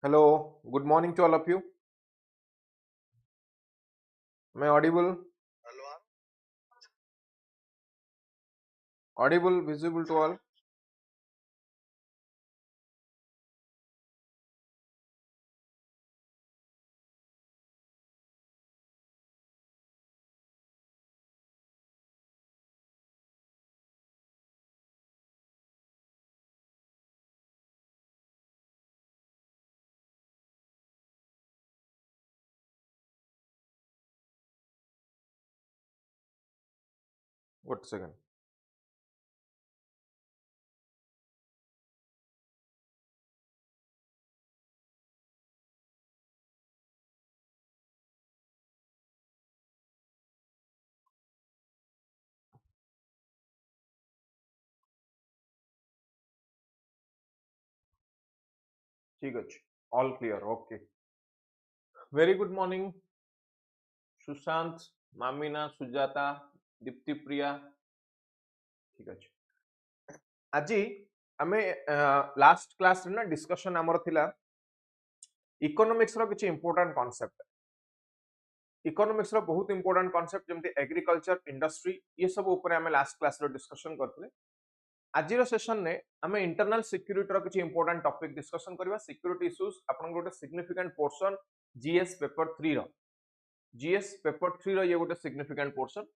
Hello, good morning to all of you. Am I audible? Audible, visible to all? What second? ठीक अछि. All clear. Okay. Very good morning, Sushant, Mamina, Sujata, Dipti Priya. ठीक अछि. आजी आमे last class रे ना discussion हमर थिला इकोनॉमिक्स रो किछि इंपोर्टेंट कांसेप्ट. इकोनॉमिक्स रो बहुत इंपोर्टेंट कांसेप्ट जेमति एग्रीकल्चर, इंडस्ट्री ये सब ऊपर आमे लास्ट क्लास रो डिस्कशन करथिले. आज सेशन ने आम इंटरनल सिक्यूरीटी किसी इंपोर्टेंट टॉपिक डिस्कशन करवा. सिक्यूरीटी इश्यूज आपन गोटे सिग्निफिकेंट पोर्शन जीएस पेपर 3 रो. जीएस पेपर 3 रो ये गोटे सिग्निफिकेंट पोर्शन.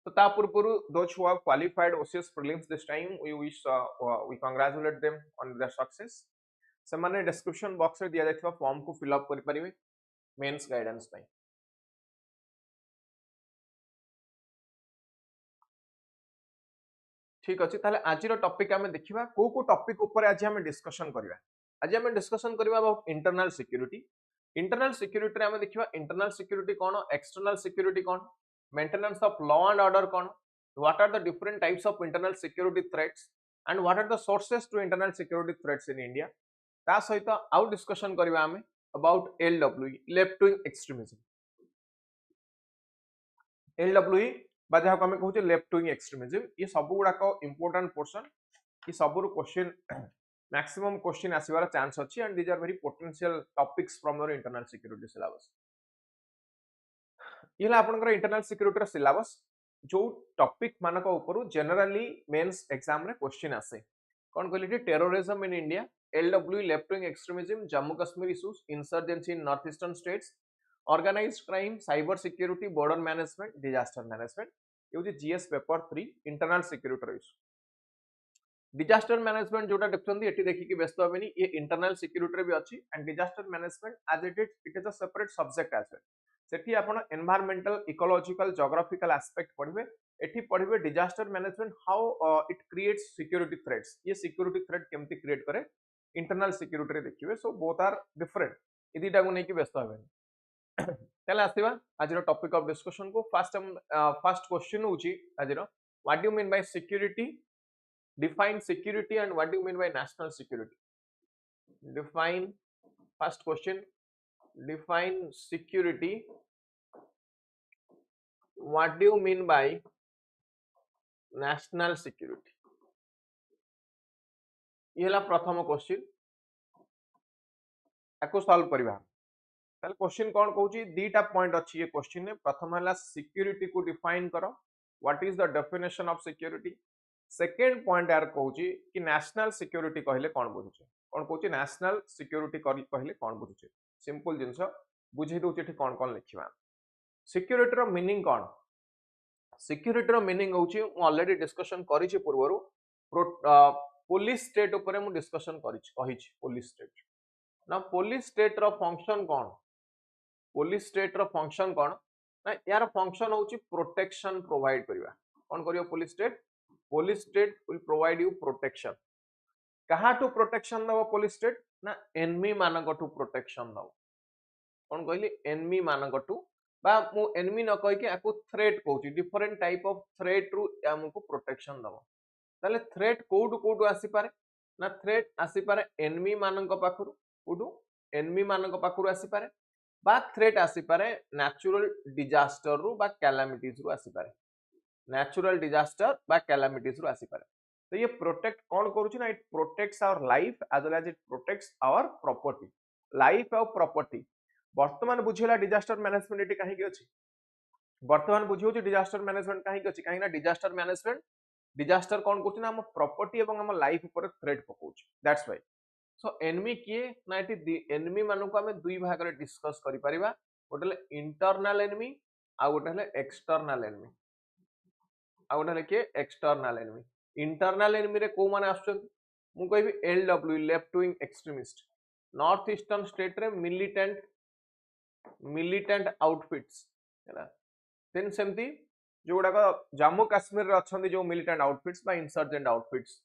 तो ता पूर्व those who have qualified OCS prelims this time we congratulate them on their success. से माने डिस्क्रिप्शन बॉक्स रे दिया जायथिबा फॉर्म को फिल अप करि परिबे मेंस गाइडेंस पई. ठीक अच्छे. ताले आज टॉपिक आम देखा को टॉपिक ऊपर आज आम डिस्कशन करवा. आज आम डिस्कशन करवा about internal security. Internal security आम देखा इंटरनल सिक्यूरीटी कौन, एक्सटर्नल सिक्यूरीटी कौन, maintenance of law and order कौन, what are the different types of internal security threats and what are the sources to internal security threats in India. ता सहित आउ discussion करवा आम about LWE, left wing extremism. LWE जहाँ आम कहूँ left wing extremism. ये सब गुड़ाक इंपोर्टेंट पोर्शन. ये सब क्वेश्चन मैक्सिमम क्वेश्चन आसबार चांस अच्छी and these are very potential topics from your internal security syllabus. ये आपनकर इंटरनल सिक्यूरीटी सिलेबस जो टॉपिक मानक ऊपर जनरली मेंस एग्जाम रे क्वेश्चन आसे. कौन कहली terrorism in India, LW, left wing extremism, Jammu Kashmir issues, insurgency in north eastern states, organised crime, cyber security, border management, disaster management. ये GS paper 3 internal security issue. Disaster management जोटा देखते ये देखिए व्यस्त हे. ये इंटरनल सिक्यूरीटी भी अच्छी and disaster management as it is a separate subject as well. सेठी आपण एनवायरमेंटल, इकोलॉजिकल, ज्योग्राफिकल एस्पेक्ट पढ़िबे. एठी पढ़िबे disaster management how it creates security threats. ये सिक्यूरिटी थ्रेट केमती क्रिएट करे इंटरनल सिक्यूरिटी देखिए. So both are different. ये दीटा को लेके व्यस्त हेबे. चल आसीबा आज टॉपिक ऑफ डिस्कशन को. फर्स्ट क्वेश्चन होची आज what do you mean by security. Define security and what do you mean by national security. Define, first question, define security, what do you mean by national security. ये हला प्रथम question. एको solve करबा. ताले question कोन कहूची दीटा point अछि ये question ने. प्रथम हला सिक्यूरिटी को डिफाइन करो. What is the definition of security. Second point यार कहूँ कि नेशनल सिक्यूरिटी कहले कौन बुझुचे. कौन कहूँ नेशनल सिक्यूरिटी कहले कौन बुझुचे. सिंपल जिनस बुझे दूचे कौन कौन लिखा. सिक्यूरिटी मीनिंग कौन. सिक्यूरिटी मीनिंग होची ऑलरेडी डिस्कशन करिछि पूर्वरु. पुलिस स्टेट ऊपर मु डिस्कशन करिछि पुलिस स्टेट ना. पुलिस स्टेट रो फंक्शन कौन. पुलिस स्टेट रो फंक्शन कौन ना. यार फंक्शन होची प्रोटेक्शन प्रोवाइड करबा. कौन करियो police state. Police state will provide you protection. कहा टू प्रोटेक्शन दबो पुलिस स्टेट ना एनिमी मानक टू प्रोटेक्शन दबो. कौन कहली एनिमी मानक टू बा मु एनिमी न कहि के आकु थ्रेट कहूची. डिफरेंट टाइप ऑफ थ्रेट रु हमको प्रोटेक्शन दबो. ताले थ्रेट कोडू आसी पारे ना. थ्रेट आसी पारे एनिमी मानक पाखरु. कोडू एनिमी मानक पाखरु आसी पारे बा थ्रेट आसी पारे नेचुरल डिजास्टर रु बा कैलामिटीज रु आसी पारे. नेचुरल डिजास्टर बा कैलामिटीज रु आसी पारे. तो ये प्रोटेक्ट कौन करूची ना, it protects our life as well as it protects our property, life और प्रॉपर्टी। वर्तमान बुझेला डिजास्टर मैनेजमेंट एटी काहे की अछि, वर्तमान बुझियो जे डिजास्टर मैनेजमेंट काहे की अछि, काहे ना डिजास्टर मैनेजमेंट डिजास्टर कौन करछि ना हम प्रॉपर्टी एवं हम लाइफ ऊपर थ्रेट पकाउछि, दैट्स व्हाई। सो एनिमी किए ना, एटी एनिमी मानन को हमें दुई भाग रे डिस्कस करि परिबा, गोटे इंटरनल एनिमी आ गोटे एक्सटर्नल एनिमी, आ गोटे किए एक्सटर्नल एनिमी। इंटरनल एनिमी रे को माने आछन, मु कहबी LW left wing extremist, north eastern state रे मिलिटेंट आउटफिट्स हैला। देन सेमती जो गुडा जम्मू काश्मीर रे अछंदी जो मिलिटेंट आउटफिट्स बा इंसर्जेंट आउटफिट्स,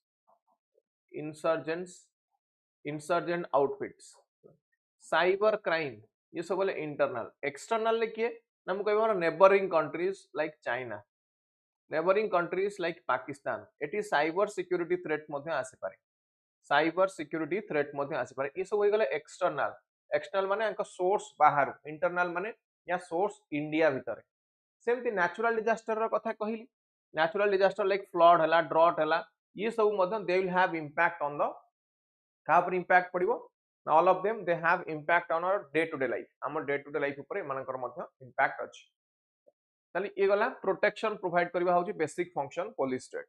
साइबर क्राइम, ये सब बोले इंटरनल। एक्सटर्नल ले किए ना मु कहबो neighbouring countries like China, neighbouring countries like Pakistan, eighty cyber security threat मध्ये आसी पारे, साइबर सिक्योरिटी थ्रेट मध्ये आसी पारे। ये सब होई गले एक्सटर्नल। एक्सटर्नल माने अंक सोर्स बाहर, इंटरनल माने या सोर्स इंडिया भीतर। सेमती नेचुरल डिजास्टर रो कथा कहिली, नेचुरल डिजास्टर लाइक फ्लड हला, ड्रॉट हला, ये सब मध्यम they will have impact on the, का पर इंपैक्ट पड़िबो, all of them they have impact on our day to day life, हमर डे टू डे लाइफ ऊपर एमानकर मध्य इंपैक्ट अछि। ताली ये गला प्रोटेक्शन प्रोवाइड करबा होची बेसिक फंक्शन पुलिस स्टेट।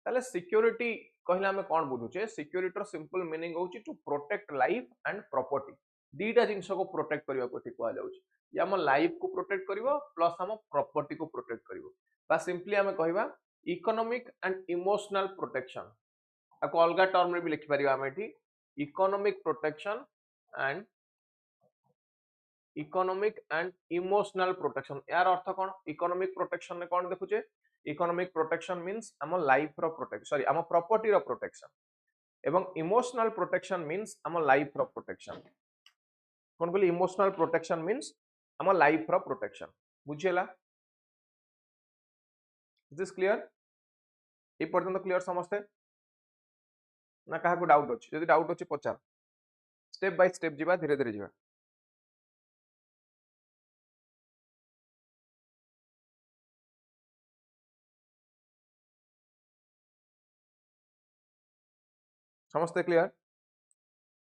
ताले सिक्योरिटी कहले हमें कोन बुझुचे, सिक्योरिटी रो सिंपल मीनिंग होची to protect life and property, दीटा जिंस को प्रोटेक्ट करबा को ठिक कहला जाउची, या हम लाइफ को प्रोटेक्ट करिवो प्लस हम प्रॉपर्टी को प्रोटेक्ट करिवो, बा सिंपली हमें कहबा इकोनॉमिक एंड इमोशनल प्रोटेक्शन, आको अलगा टर्म रे भी लिखि परिबा हम एठी economic protection and economic and emotional protection. यार अर्थ कोन, इकोनॉमिक प्रोटेक्शन ने कोन देखुचे, इकोनॉमिक प्रोटेक्शन मींस हम लाइफ रो प्रोटेक्शन, सॉरी हम प्रॉपर्टी रो प्रोटेक्शन, एवं इमोशनल प्रोटेक्शन मींस हम लाइफ रो प्रोटेक्शन। कोन बोली इमोशनल प्रोटेक्शन मींस हम लाइफ रो प्रोटेक्शन, बुझियला? Is this clear? ए पर्यंत क्लियर समस्ते ना, काहा को डाउट अछि? यदि डाउट अछि पचार, स्टेप बाय स्टेप जीवा, धीरे धीरे जीवा। समस्ते क्लियर?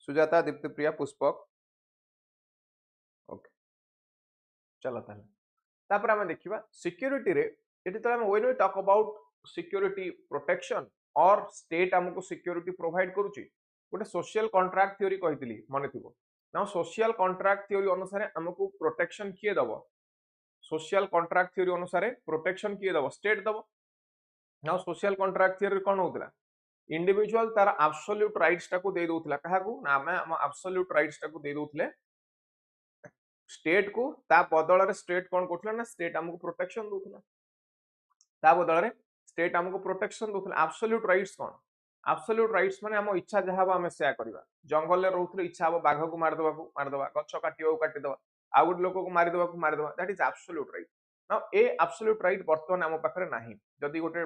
सुजाता, दीप्ति प्रिया, पुष्पक, ओके चलो ताले तापर हमें देखिबा सिक्योरिटी रे, एटी तो हम when we talk about security protection और स्टेट हमको सिक्योरिटी प्रोवाइड करूची, गोटे सोशल कॉन्ट्रैक्ट थ्योरी कहितली माने थिबो ना, सोशल कॉन्ट्रैक्ट थ्योरी अनुसार हमको प्रोटेक्शन किए दबो, सोशल कॉन्ट्रैक्ट थ्योरी अनुसार प्रोटेक्शन किए दबो, स्टेट दबो ना। सोशल कॉन्ट्रैक्ट थ्योरी कोन होतला, इंडिविजुअल तार एब्सोल्यूट राइट्स टाको दे दोथला, काहा को ना हमें हम एब्सोल्यूट राइट्स टाको दे दोथले स्टेट को, ता बदल रे स्टेट कोन करथला ना, स्टेट हमको प्रोटेक्शन दोथला, ता बदल रे स्टेट हमको प्रोटेक्शन दोथला। एब्सोल्यूट राइट्स कोन, एब्सोल्यूट राइट्स माने हम इच्छा जहां हम सेया करबा, जंगल रे रहउथले इच्छा हो बाघ को मार दबा, गच्छ काटियो काटि दबा, आ गुड लोक को मार दबा, that is absolute right. Now ए एब्सोल्यूट राइट वर्तमान हम पाखरे नाही, जदी गोटे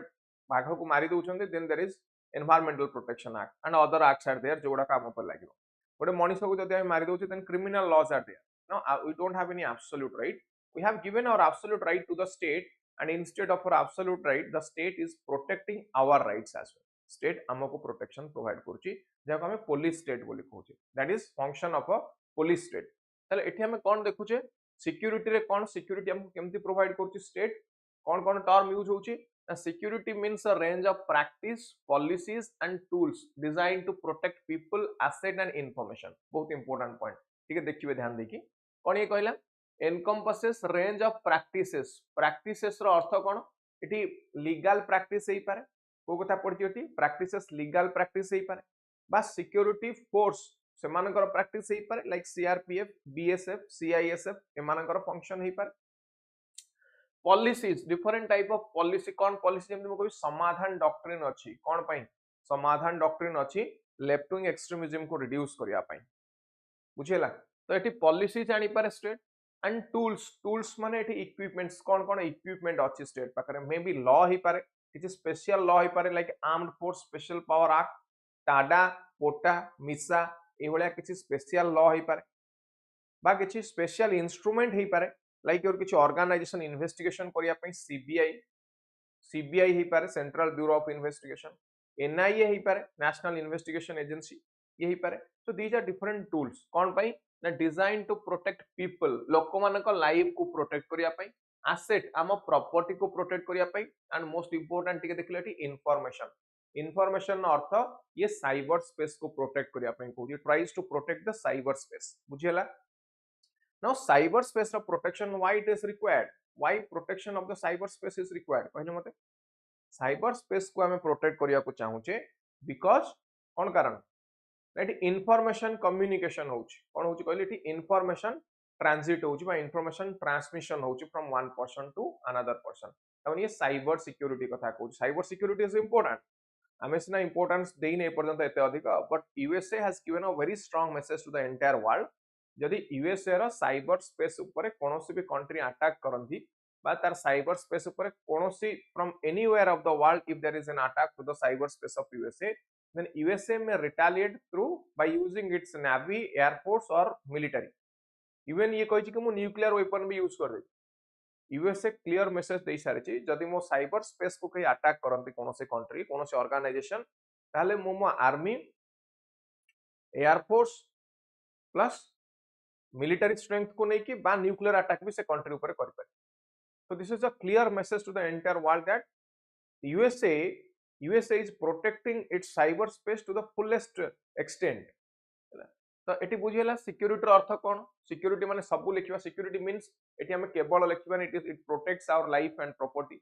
बाघ को मारी दउछन्ते then there is environmental protection act and other acts are there जोडा काम पर लागिवो। गोटे मनीष को जदी हम मारी दउछे then criminal laws are there. Now we don't have any absolute right. We have given our absolute right to the state, and instead of our absolute right, the state is protecting our rights as well. State हमको protection provide करूची, जहाँ हमें police state बोली कहूची। That is function of a police state. चलो इठी हमें कौन देखुचे, security रे कौन security हमको केमती provide करूची state, कौन term use होची। Security means a range of practice, policies and tools designed to protect people, asset and information. बहुत important point, ठीक है, देखिए ध्यान देखिए कौन ये कहला, encompasses range of practices. Practices रो अर्थ कोन, इठी लीगल प्रैक्टिस हेई पारे, को कथा पड़ची इठी प्रैक्टिसेस लीगल प्रैक्टिस हेई पारे, बा सिक्योरिटी फोर्स सेमानकर प्रैक्टिस हेई पारे, लाइक सीआरपीएफ, बीएसएफ, सीआईएसएफ एमानकर फंक्शन हेई पारे। Policies, different type of policy, कोन पॉलिसी जेम को समाधान डॉक्ट्रिन अछि, कोन पई समाधान डॉक्ट्रिन अछि, लेफ्ट विंग एक्सट्रीमिज्म को रिड्यूस करिया पई, बुझेला। तो एटी पॉलिसी जानी पारे स्टेट, एंड टूल्स, टूल्स माने एटी इक्विपमेंट्स, कोन इक्विपमेंट अछि स्टेट पाखरे, मे बी लॉ ही पारे, किछि स्पेशल लॉ ही पारे, like armed force special power act, TADA, POTA, MISA ए भलिया किछि स्पेशल लॉ ही पारे, बा किछि स्पेशल इंस्ट्रूमेंट ही पारे, लाइक और किछि ऑर्गेनाइजेशन इन्वेस्टिगेशन करिया पई सीबीआई ही पारे, central bureau of investigation, NIA हो पारे नेशनल इन्वेस्टिगेशन एजेंसी ये हो पारे so these are different tools कौन पाई ना डिजाइन टू प्रोटेक्ट पीपल लोक मानक लाइफ को प्रोटेक्ट करिया पाई एसेट आम प्रॉपर्टी को प्रोटेक्ट करिया पाई एंड मोस्ट इंपोर्टेंट टिके देखले एटी इन्फॉर्मेशन इन्फॉर्मेशन अर्थ ये साइबर स्पेस को प्रोटेक्ट करिया पाई कहूची tries to protect the cyber space बुझियला नाउ साइबर स्पेस रो protection why it is required why protection of the cyber space is required कहले मते साइबर स्पेस को हमें प्रोटेक्ट करिया को चाहूचे बिकॉज कोन कारण एटी इन्फॉर्मेशन कम्युनिकेशन होची कोन होची कहले एटी इन्फॉर्मेशन ट्रांजिट होची बा इन्फॉर्मेशन ट्रांसमिशन होची from one person to another person तब ये साइबर सिक्योरिटी कथा कहूची साइबर सिक्योरिटी इज इंपोर्टेंट हमें सिना इंपोर्टेंस देने पर्यंत एते अधिक but USA has given a very strong message to the entire world जदि यूएसए रो साइबर स्पेस ऊपर कोनोसी भी कंट्री अटैक करंती बा तार साइबर स्पेस ऊपर कोनोसी from anywhere of the world if there is an attack to the cyber space of USA then USA may retaliate through by using its navy air force or military even ये कहि कि मु nuclear weapon भी use कर दे USA clear message दे सारी छी जदि मो साइबर स्पेस को कहीं अटैक करंती कोनोसी कंट्री कोनोसी ऑर्गेनाइजेशन ताले मो army air force plus military strength को नहीं कि बा न्यूक्लियर अटैक भी से कंट्री ऊपर कर पारे so this is a clear message to the entire world that USA is protecting its cyber space to the fullest extent तो एटी बुझियला सिक्योरिटी अर्थ कोन सिक्योरिटी माने सब लिखिबा सिक्योरिटी मींस एटी हमें केवल लिखिबा it protects our life and property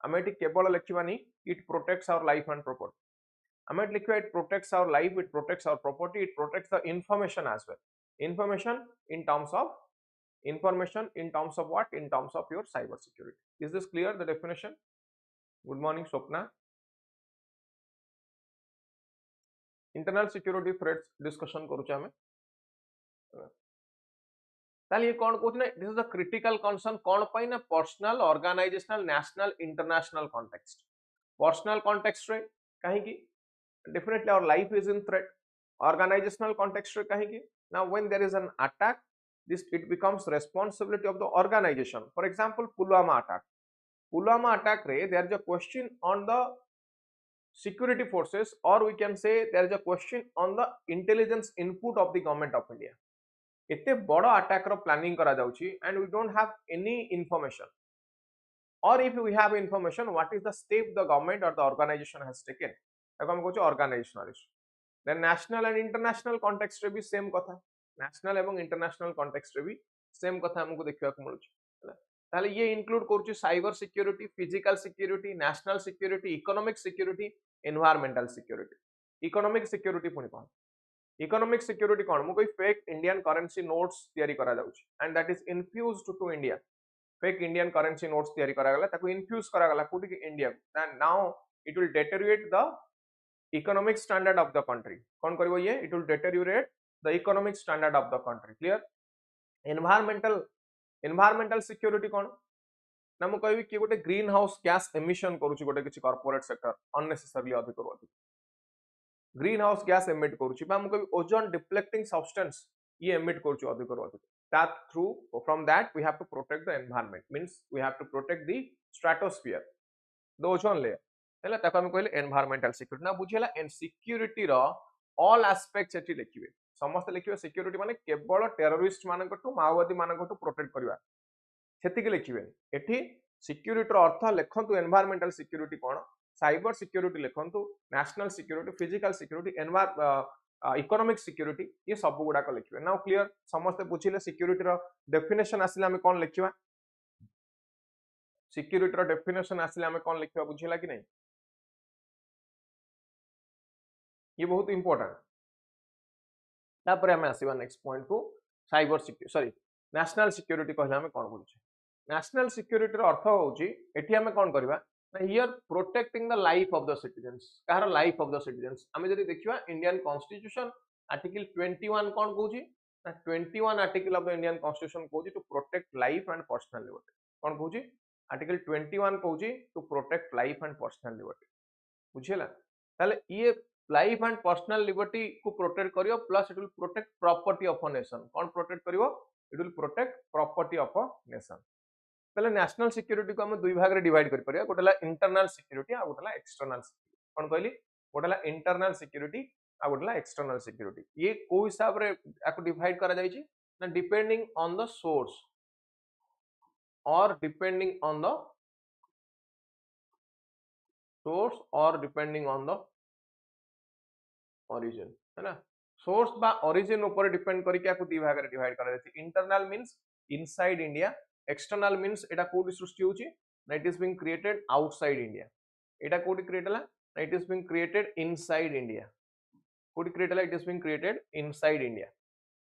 हमें एटी केवल लिखिबानी it protects our life and property हमें लिखिबा it protects our life it protects our property it protects the information as well information in terms of what in terms of your cyber security is this clear the definition good morning Swapna internal security threats discussion करूचे हमें ताली ये कौन कहते ना this is the critical concern कौन पाई ना personal organisational national international context personal context रे कहीं की definitely our life is in threat organisational context रे कहीं की now when there is an attack this it becomes responsibility of the organization for example Pulwama attack re there is a question on the security forces or we can say there is a question on the intelligence input of the government of India ete bodo attack ro planning kara jauchi and we don't have any information or if we have information what is the step the government or the organization has taken ताको हम कहू organizational issue then national and international context रे भी same कथा national एवं international context रे भी same कथा हमको देखिया को मिलुछ ताले ये इंक्लूड करूची cyber security physical security national security economic security environmental security economic security पुनी कोन इकोनॉमिक सिक्योरिटी कोन मु कोई फेक इंडियन करेंसी नोट्स तयारी करा जाउची and that is infused to India fake Indian currency notes तयारी करा गला ताको इन्फ्यूज करा गला कुटी के India and now it will deteriorate the economic standard of the country कोन करबो ये it will deteriorate the economic standard of the country clear environmental security कोन ना मु कहबी कि गोटे ग्रीन हाउस गैस एमिशन करूची गोटे किछि कॉर्पोरेट सेक्टर अननेसेसरली अधिक रु अधिक ग्रीन हाउस गैस एमिट करूची बा मु कहबी ओजोन डिप्लेक्टिंग सब्सटेंस ये एमिट करूची अधिक रु अधिक that through from that we have to protect the environment means we have to protect the stratosphere the ozone layer हैला ताको हम कहले environmental security ना बुझियला एंड सिक्योरिटी रो all aspects एठी लिखिबे समस्त लिखिबे सिक्योरिटी माने केवल टेररिस्ट मानकटू माओवादी मानकटू प्रोटेक्ट करबा सेतिके लिखिबे एठी सिक्योरिटी रो अर्थ लेखंतु एनवायरमेंटल सिक्योरिटी कोन साइबर सिक्योरिटी लेखंतु national security physical security economic security ये सब गुडा को लिखिबे नाउ क्लियर समस्त बुझिले सिक्योरिटी रो डेफिनेशन आसिले हम कोन लिखिबा सिक्योरिटी रो डेफिनेशन आसिले हम कोन लिखिबा बुझिला कि नहीं ये बहुत इंपोर्टेंट तापर हमें आसीबा नेक्स्ट पॉइंट को cyber security sorry national security कहला हमें कोन बोलछे नेशनल सिक्योरिटी रो अर्थ होउची एठी हमें कोन करबा here protecting the life of the citizens कार लाइफ ऑफ द सिटीजन्स हमें जदी देखिबा इंडियन कॉन्स्टिट्यूशन आर्टिकल 21 कोन कहूची 21 article of the Indian constitution कहूची to protect life and personal liberty कोन कहूची आर्टिकल 21 कहूची to protect life and personal liberty बुझिला ताले ये लाइफ एंड पर्सनल लिबर्टी को प्रोटेक्ट करियो plus it will protect property of a nation कोन प्रोटेक्ट करियो it will protect property of a nation तले नेशनल सिक्योरिटी को हम दुई भाग रे डिवाइड कर परिया गोटेला इंटरनल सिक्योरिटी आ गोटेला एक्सटर्नल सिक्योरिटी कोन कहली गोटे इंटरनल सिक्योरिटी आ गोटे एक्सटर्नल सिक्योरिटी ये को हिसाब रे आको डिवाइड करा जायछि ना डिपेंडिंग ऑन द सोर्स और डिपेंडिंग ऑन द सोर्स और डिपेंडिंग ऑन द ओरिजिन है ना सोर्स बा ओरिजिन ऊपर डिपेंड करके आको दी भाग रे डिवाइड करा जायछि internal means inside India external means एटा कोडी सृष्टि होछि ना it is being created outside India एटा कोडी क्रिएट हला ना it is being created inside India कोडी क्रिएट हला it is being created inside India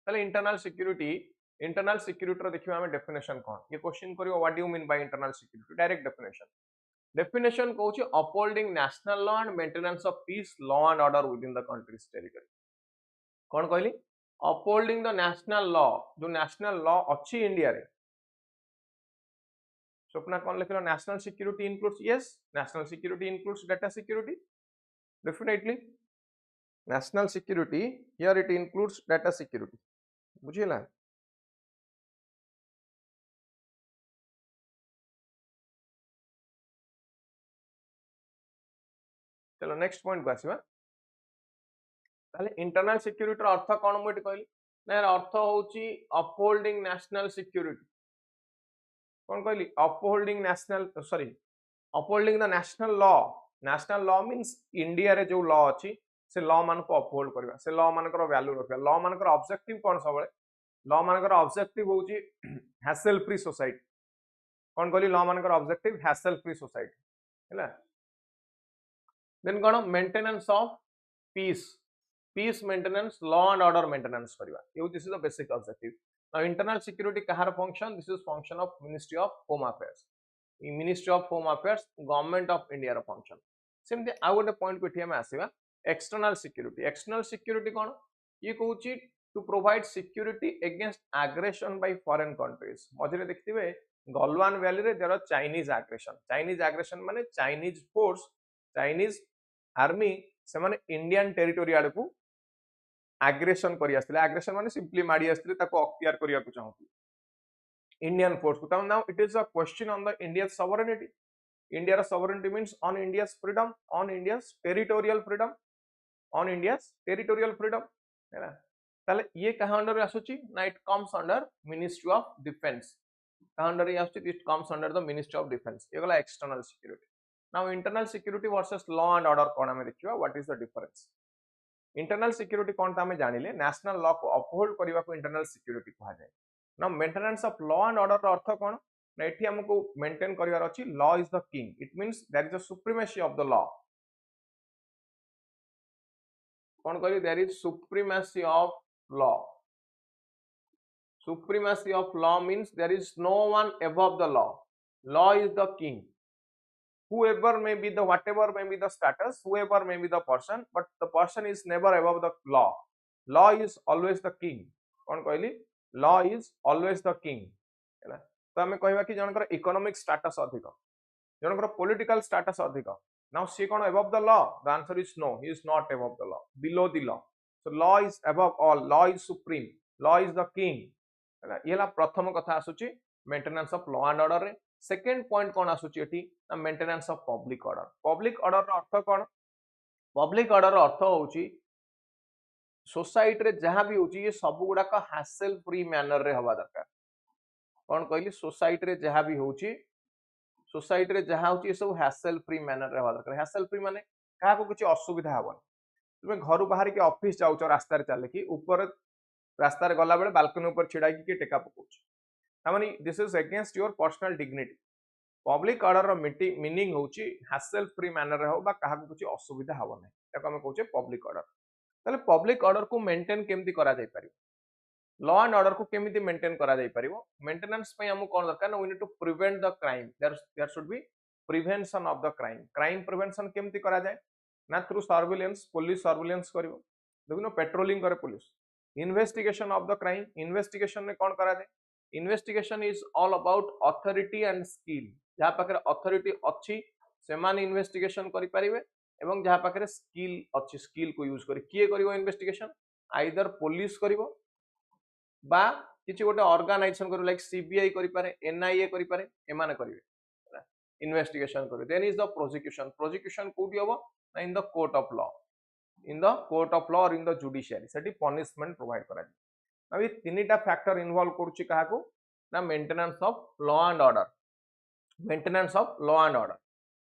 ताले इंटरनल सिक्योरिटी रो देखिबा हम डेफिनेशन कोन ये क्वेश्चन करियो what do you mean by internal security direct definition कहूँ upholding national law and maintenance of piece law and order within the country's territory कौन कहली अपहोल्डिंग द नेशनल लॉ जो नेशनल लॉ अच्छी India रे स्वप्ना कौन लिखलो national security includes yes national security includes data security definitely national security here it includes data security बुझिला चलो next point को आसीबा ताले इंटरनल सिक्योरिटी अर्थ कौन मुझे कहली ना अर्थ होची अपहोल्डिंग नेशनल सिक्योरिटी कौन कहली upholding national sorry upholding the national law means India रे जो लॉ अछि से लॉ मान को अपहोल्ड करबा से लॉ मान को वैल्यू रखबा लॉ मान को ऑब्जेक्टिव कौन सबले लॉ मान को ऑब्जेक्टिव होची हैसल फ्री सोसाइटी कौन कहली लॉ मान को ऑब्जेक्टिव हैसल फ्री सोसाइटी हैला देन कौन maintenance of peace maintenance law and order maintenance करबा ये this is the basic objective now internal security कहार function this is function of ministry of home affairs ministry of home affairs government of India रो function सेमते आ गोटे point को एठी हम आसीबा एक्सटर्नल सिक्योरिटी कौन ये कहूची to provide security against aggression by foreign countries मझे देखिथिबे गलवान वैली रे देयर आर चाइनीज एग्रेशन माने चाइनीज फोर्स चाइनीज आर्मी से माने इंडियन टेरिटोरी आड़ को एग्रेशन करी आस्थिले एग्रेशन माने सिंपली माडी आस्थिले ताको अक्तियार करिया को चाहथि इंडियन फोर्स को now it is a question on the India sovereignty India रा sovereignty means on India's freedom on India's territorial freedom है ना ताले ये कहा अंडर आसुची ना it comes under ministry of defence कहा अंडर ये आसुची it comes under the ministry of defence ये गला external security now internal security versus law and order कोन हमें देखिबा what is the difference internal security कोन तामे जानिले नेशनल लॉ को अपहोल्ड करबा को इंटरनल सिक्योरिटी कहा जाय now maintenance of law and order अर्थ कोन ना एठी हमको मेंटेन करिवार अछि law is the king it means there is a supremacy of the law कोन कहली there is supremacy of law means there is no one above the law is the king whoever may be the whatever may be the status whoever may be the person but the person is never above the law is always the king कौन कहली law is always the king हैला तो हमें कहबा कि जनकर economic status अधिक जनकर political status अधिक now see कौन above the law the answer is no he is not above the law below the law so law is above all law is supreme law is the king हैला येला प्रथम कथा आसुची maintenance of law and order रे second point कौन आसुची एठी ना मेंटेनेंस ऑफ पब्लिक ऑर्डर अर्थ कौन पब्लिक ऑर्डर अर्थ होची सोसाइटी रे जहां भी होची ये सब गुडा का हैसल फ्री मैनर रे हवा दरकार कौन कहली सोसाइटी रे जहां भी होची सोसाइटी रे जहां होची ये सब हैसल फ्री मैनर रे हवा दरकार हैसल फ्री माने काहा को किछि असुविधा हबन तुमे घर बाहर के ऑफिस जाउचो रास्ता रे चले कि ऊपर रास्ता रे गला बेले बालकनी ऊपर छिड़ा कि टेका पकोछ तामाने this is against your personal dignity public order रो मीनिंग होची हैसल फ्री मैनर रे हो बा काहा को किछि असुविधा हबो नै ताको हम कहूचे पब्लिक ऑर्डर ताले पब्लिक ऑर्डर को मेंटेन केमती करा जाय परिबो लॉ एंड ऑर्डर को केमती मेंटेन करा जाय परिबो मेंटेनेंस पय हम कोन दरकार ना we need to prevent the crime there should be prevention of the crime prevention केमती करा जाय ना थ्रू सर्विलेंस पुलिस सर्विलेंस करिवो देखिनो पेट्रोलिंग करे police investigation of the crime investigation ने कोन करा जाय investigation is all about authority and skill जहाँ पाखे अथॉरिटी अच्छी से माने इन्वेस्टिगेशन करि परिबे एवं जहाँ पाखे स्किल अच्छी स्किल को यूज करी किए करिवो इन्वेस्टिगेशन आइदर पुलिस करिवो बा किछि गोटे ऑर्गेनाइजेशन करिवो लाइक सीबीआई करि पारे एनआईए करि पारे एमाने करिवे इन्वेस्टिगेशन करिवे देन इज द प्रोसिक्यूशन कोडी हबो in the court of law in the court of law और इन द जुडिशियरी सेठी पनिशमेंट प्रोवाइड करा अब ये तीनटा फैक्टर इन्वॉल्व करूची काहाको ना maintenance of law and order maintenance of law and order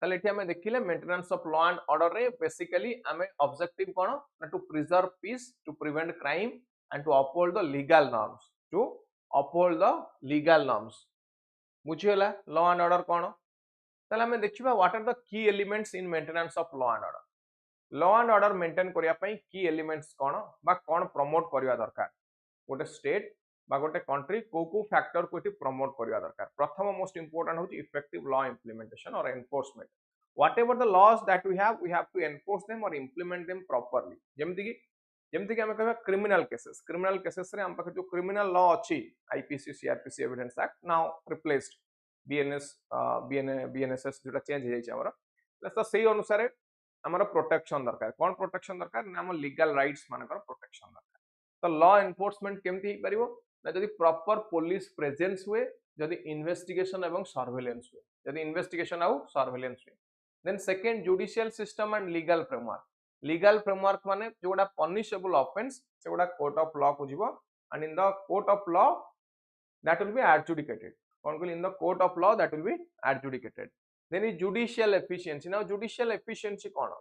ताले एठी हमें देखिले maintenance of law and order रे बेसिकली हमें ऑब्जेक्टिव कोन ना to preserve peace to prevent crime and to uphold the legal norms to uphold the legal norms बुझियला law and order कोन ताले हमें देखिबा what are the key elements in maintenance of law and order law and order maintain करिया पई की elements कोन बा कोन promote करिया दरकार गोटे स्टेट बा गोटे कंट्री को फैक्टर को इति प्रमोट करिया दरकार प्रथम मोस्ट इंपोर्टेंट होची इफेक्टिव लॉ इंप्लीमेंटेशन और enforcement whatever the laws that we have to enforce them और इंप्लीमेंट देम प्रॉपर्ली जेमति कि हमें कहबा क्रिमिनल केसेस रे हम पाखे जो क्रिमिनल लॉ अछि IPC CrPC evidence act now replaced BNSS जोटा चेंज हो जाइए हमर तो सही अनुसार हमर प्रोटेक्शन दरकार कौन प्रोटेक्शन दरकार ना हम लीगल राइट्स मानकर प्रोटेक्शन दरकार तो लॉ एनफोर्समेंट केमती ही परिबो ना जदी प्रॉपर पुलिस प्रेजेंस हुए जदी इन्वेस्टिगेशन एवं सर्वेलेंस हुए जदी इन्वेस्टिगेशन आउ सर्वेलेंस हुए then second judicial system and legal framework माने जोडा पनिशेबल ऑफेंस सेगुडा कोर्ट ऑफ लॉ को जीवो and in the court of law that will be adjudicated कौन कहली in the court of law that will be adjudicated then is judicial efficiency now judicial efficiency कोन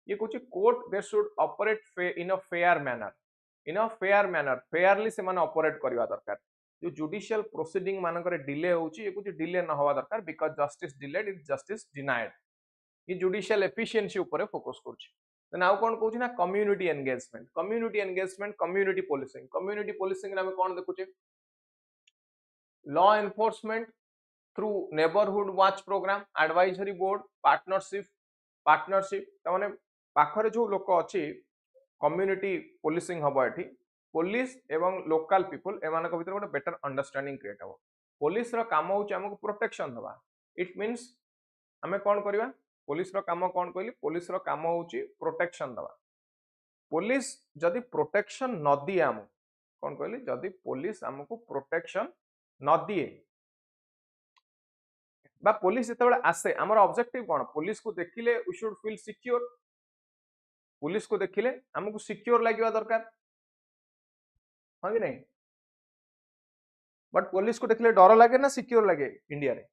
ये कुछ court they should operate in a fair manner fairly से माने operate करबा दरकार जो जुडिशियल प्रोसीडिंग मानकर डिले होउची ये कुछ डिले न होवा दरकार because justice delayed is justice denied ये जुडिशियल एफिशिएंसी ऊपर फोकस करछि देन आउ कोन कहउची ना कम्युनिटी एंगेजमेंट कम्युनिटी पोलिसिंग रे हम कोन देखुचे law enforcement through neighbourhood watch programme advisory board partnership तमाने पाखरे जो लोक अछि कम्युनिटी पोलिसिंग हबो एठी पुलिस एवं लोकल पीपल एमानक भीतर गोटे बेटर अंडरस्टैंडिंग क्रिएट हबो पुलिस रो काम होउची हमको प्रोटेक्शन दबा इट मींस हमें कोन करबा पुलिस रो काम कोन कहली पुलिस रो काम होउची प्रोटेक्शन दबा पुलिस जदी प्रोटेक्शन न दिए हम कोन कहली जदी पुलिस हमको प्रोटेक्शन न दिए बा पुलिस जेतेबेले आसे हमर ऑब्जेक्टिव कोन पुलिस को देखिले we should feel secure police को देखिले हमको सिक्योर लागिवा दरकार हां कि नहीं बट पुलिस को देखिले डर लागे ना सिक्योर लागे इंडिया रे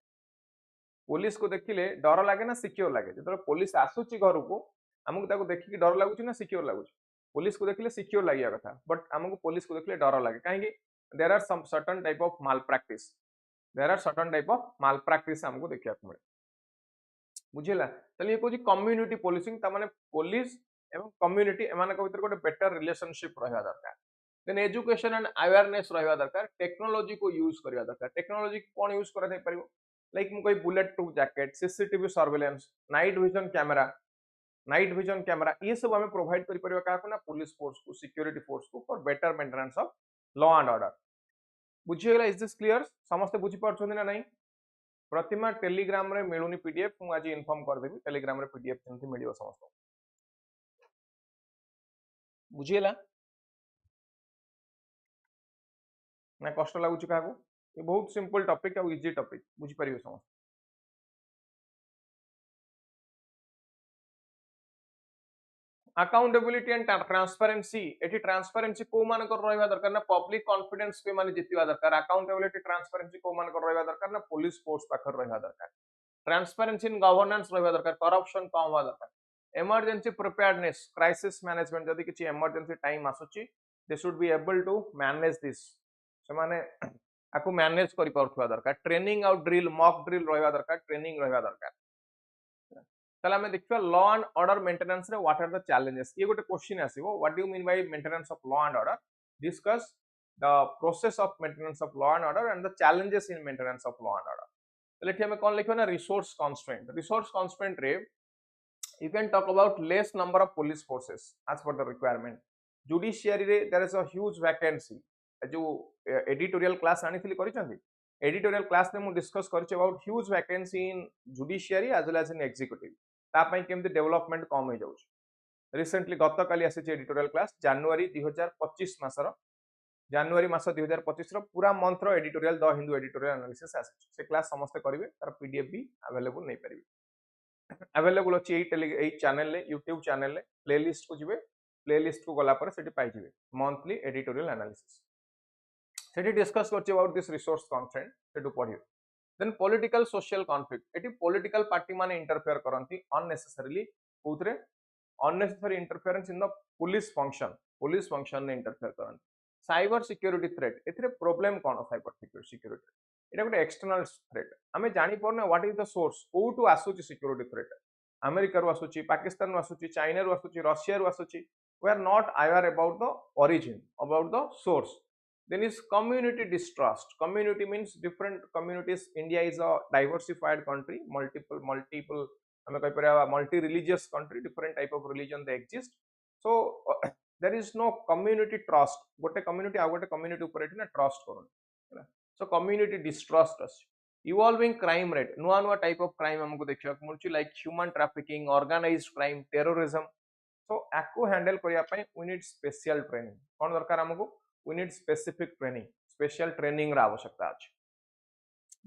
पुलिस को देखिले डर लागे ना सिक्योर लागे जेतबेले पुलिस आसुची घर को हमको ताको देखि डर लागुची ना सिक्योर लागुची पुलिस को देखिले सिक्योर लागिया कथा बट हमको पुलिस को देखिले डर लागे काहे कि there are some certain type of malpractice हमको देखिया को मिले बुझिला तले ये कोजी कम्युनिटी पोलिसिंग त माने पुलिस एवं कम्युनिटी एमानक भीतर गोटे बेटर रिलेशनशिप रहबा दरकार देन एजुकेशन एंड अवेयरनेस रहबा दरकार टेक्नोलॉजी को यूज करबा दरकार टेक्नोलॉजी कोन यूज करा थाई परिबो लाइक मु कोई bullet proof jacket CCTV surveillance night vision camera ये सब हमें प्रोवाइड करि परिबा का ना पुलिस फोर्स को सिक्योरिटी फोर्स को for better maintenance of law and order बुझियला इज दिस क्लियर समस्त बुझी पारछोनी ना नहीं प्रतिमा टेलीग्राम रे मिलुनी पीडीएफ मु आज इन्फॉर्म कर देबी टेलीग्राम रे पीडीएफ जेंति मिलियो समस्त बुझियला ना कष्ट लागुची काको ये बहुत सिंपल टॉपिक और इजी टॉपिक बुझी परियो समस्त accountability and transparency eighty transparency को मान कर रहबा दरकार ना पब्लिक कॉन्फिडेंस पे माने जितिबा दरकार अकाउंटेबिलिटी ट्रांसपेरेंसी को मान कर रहबा दरकार ना पुलिस फोर्स पाखर रहबा दरकार ट्रांसपेरेंसी इन गवर्नेंस रहबा दरकार करप्शन कम होबा दरकार इमरजेंसी प्रिपेयर्डनेस क्राइसिस मैनेजमेंट जदी किछि इमरजेंसी टाइम आसुची they should be able to manage this से माने आकु मैनेज करि परथुवा दरकार ट्रेनिंग आउट ड्रिल मॉक ड्रिल रहबा दरकार ट्रेनिंग रहबा दरकार तला हमें देखिबा लॉ एंड ऑर्डर मेंटेनेंस रे व्हाट आर द चैलेंजेस ये गोटे क्वेश्चन आसीबो what do you mean by maintenance of law and order discuss the process of maintenance of law and order and the challenges in maintenance of law and order late हमें कौन लिखो ना resource constant रे you can talk about less number of police forces as per the requirement judiciary रे there is a huge vacancy जो editorial class आनी थी करिसंती editorial class ने मु डिस्कस करछि about huge vacancy in judiciary as well as in executive ता पई केमते development कम हो जाउछ रिसेंटली गत काली आसी एडिटोरियल क्लास जनवरी 2025 मासर जनवरी मास 2025 रो पूरा मंथ रो editorial the Hindu editorial analysis आसी से क्लास समस्त करिवे तार पीडीएफ भी अवेलेबल नै परिबे अवेलेबल अछि एई चैनल ले यूट्यूब चैनल ले प्लेलिस्ट को जिवे प्लेलिस्ट को गला पर सेठी पाई जिवे मंथली एडिटोरियल एनालिसिस सेठी डिस्कस करछि अबाउट दिस रिसोर्स कंसेंट सेटू पढियो देन पॉलिटिकल सोशल कॉन्फ्लिक्ट एटी पॉलिटिकल पार्टी माने इंटरफेयर करंती अननेसेसरीली कोथरे unnecessary interference in the police function ने इंटरफेयर करंती साइबर सिक्योरिटी थ्रेट एथिरे प्रॉब्लम कोन साइबर सिक्योरिटी एटा गोटे एक्सटर्नल थ्रेट आमे जानि परने व्हाट इज द सोर्स कोटू आसुची सिक्योरिटी थ्रेट अमेरिका रु आसुची पाकिस्तान रु आसुची चाइना रु आसुची रशिया रु आसुची we are not aware about the origin about the source then is community distrust community means different communities india is a diversified country multiple hame koi paraya multi religious country different type of religion they exist so there is no community trust gote community a gote community upare na trust karun so community distrust as evolving crime rate nuwa type of crime हमको देखिया मिलछि like human trafficking organized crime terrorism so akku handle करिया पई we need special training कोन दरकार हमको we need specific training special training रा आवश्यकता अछि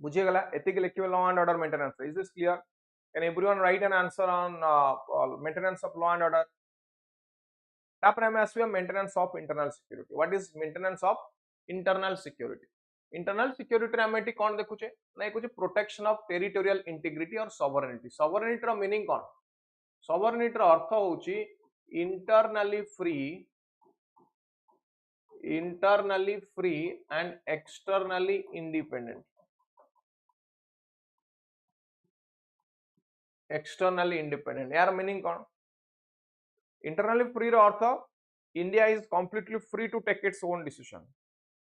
बुझिए गला एतिक लिखिबे law and order maintenance is this clear can everyone write an answer on maintenance of law and order तापर हम आसीबे maintenance of internal security what is maintenance of internal security हम एटी कोन देखुचे नै कुछ प्रोटेक्शन ऑफ टेरिटोरियल इंटीग्रिटी और सॉवरेनिटी रो मीनिंग कोन सॉवरेनिटी रो अर्थ होउची internally free and externally independent यार मीनिंग कौन internally free रो अर्थ India is completely free to take its own decision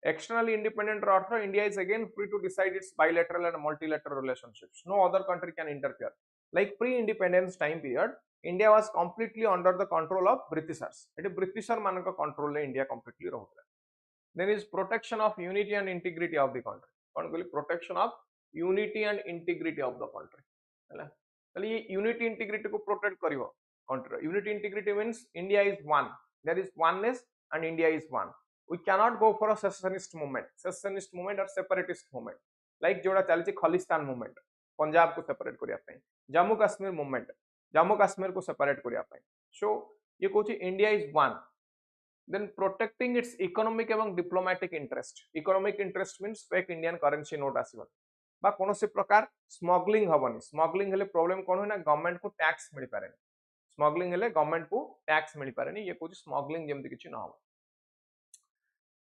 externally independent रो अर्थ India is again free to decide its bilateral and multilateral relationships no other country can interfere like pre independence time period India was completely under the control of Britishers. It is Britisher manaka control le India completely rahutla. Then is protection of unity and integrity of the country. कौन कहली protection of unity and integrity of the country. हैला तले ये unity integrity को protect करिवो country. Unity integrity means India is one. There is oneness and India is one. We cannot go for a secessionist movement or separatist movement. Like जोड़ा चलची Khalistan movement. Punjab को separate करिया पे. Jammu Kashmir movement. Jammu Kashmir को separate करिया पाई so ये कोची India is one then protecting its economic एवं diplomatic interest means fake Indian currency note आसीबन बा कोनोसी प्रकार स्मगलिंग हबनी स्मगलिंग हेले प्रॉब्लम कोन होना गवर्नमेंट को टैक्स मिल पारेनी स्मगलिंग हेले गवर्नमेंट को टैक्स मिल पारेनी ये कोची स्मगलिंग जेमति किछि न हो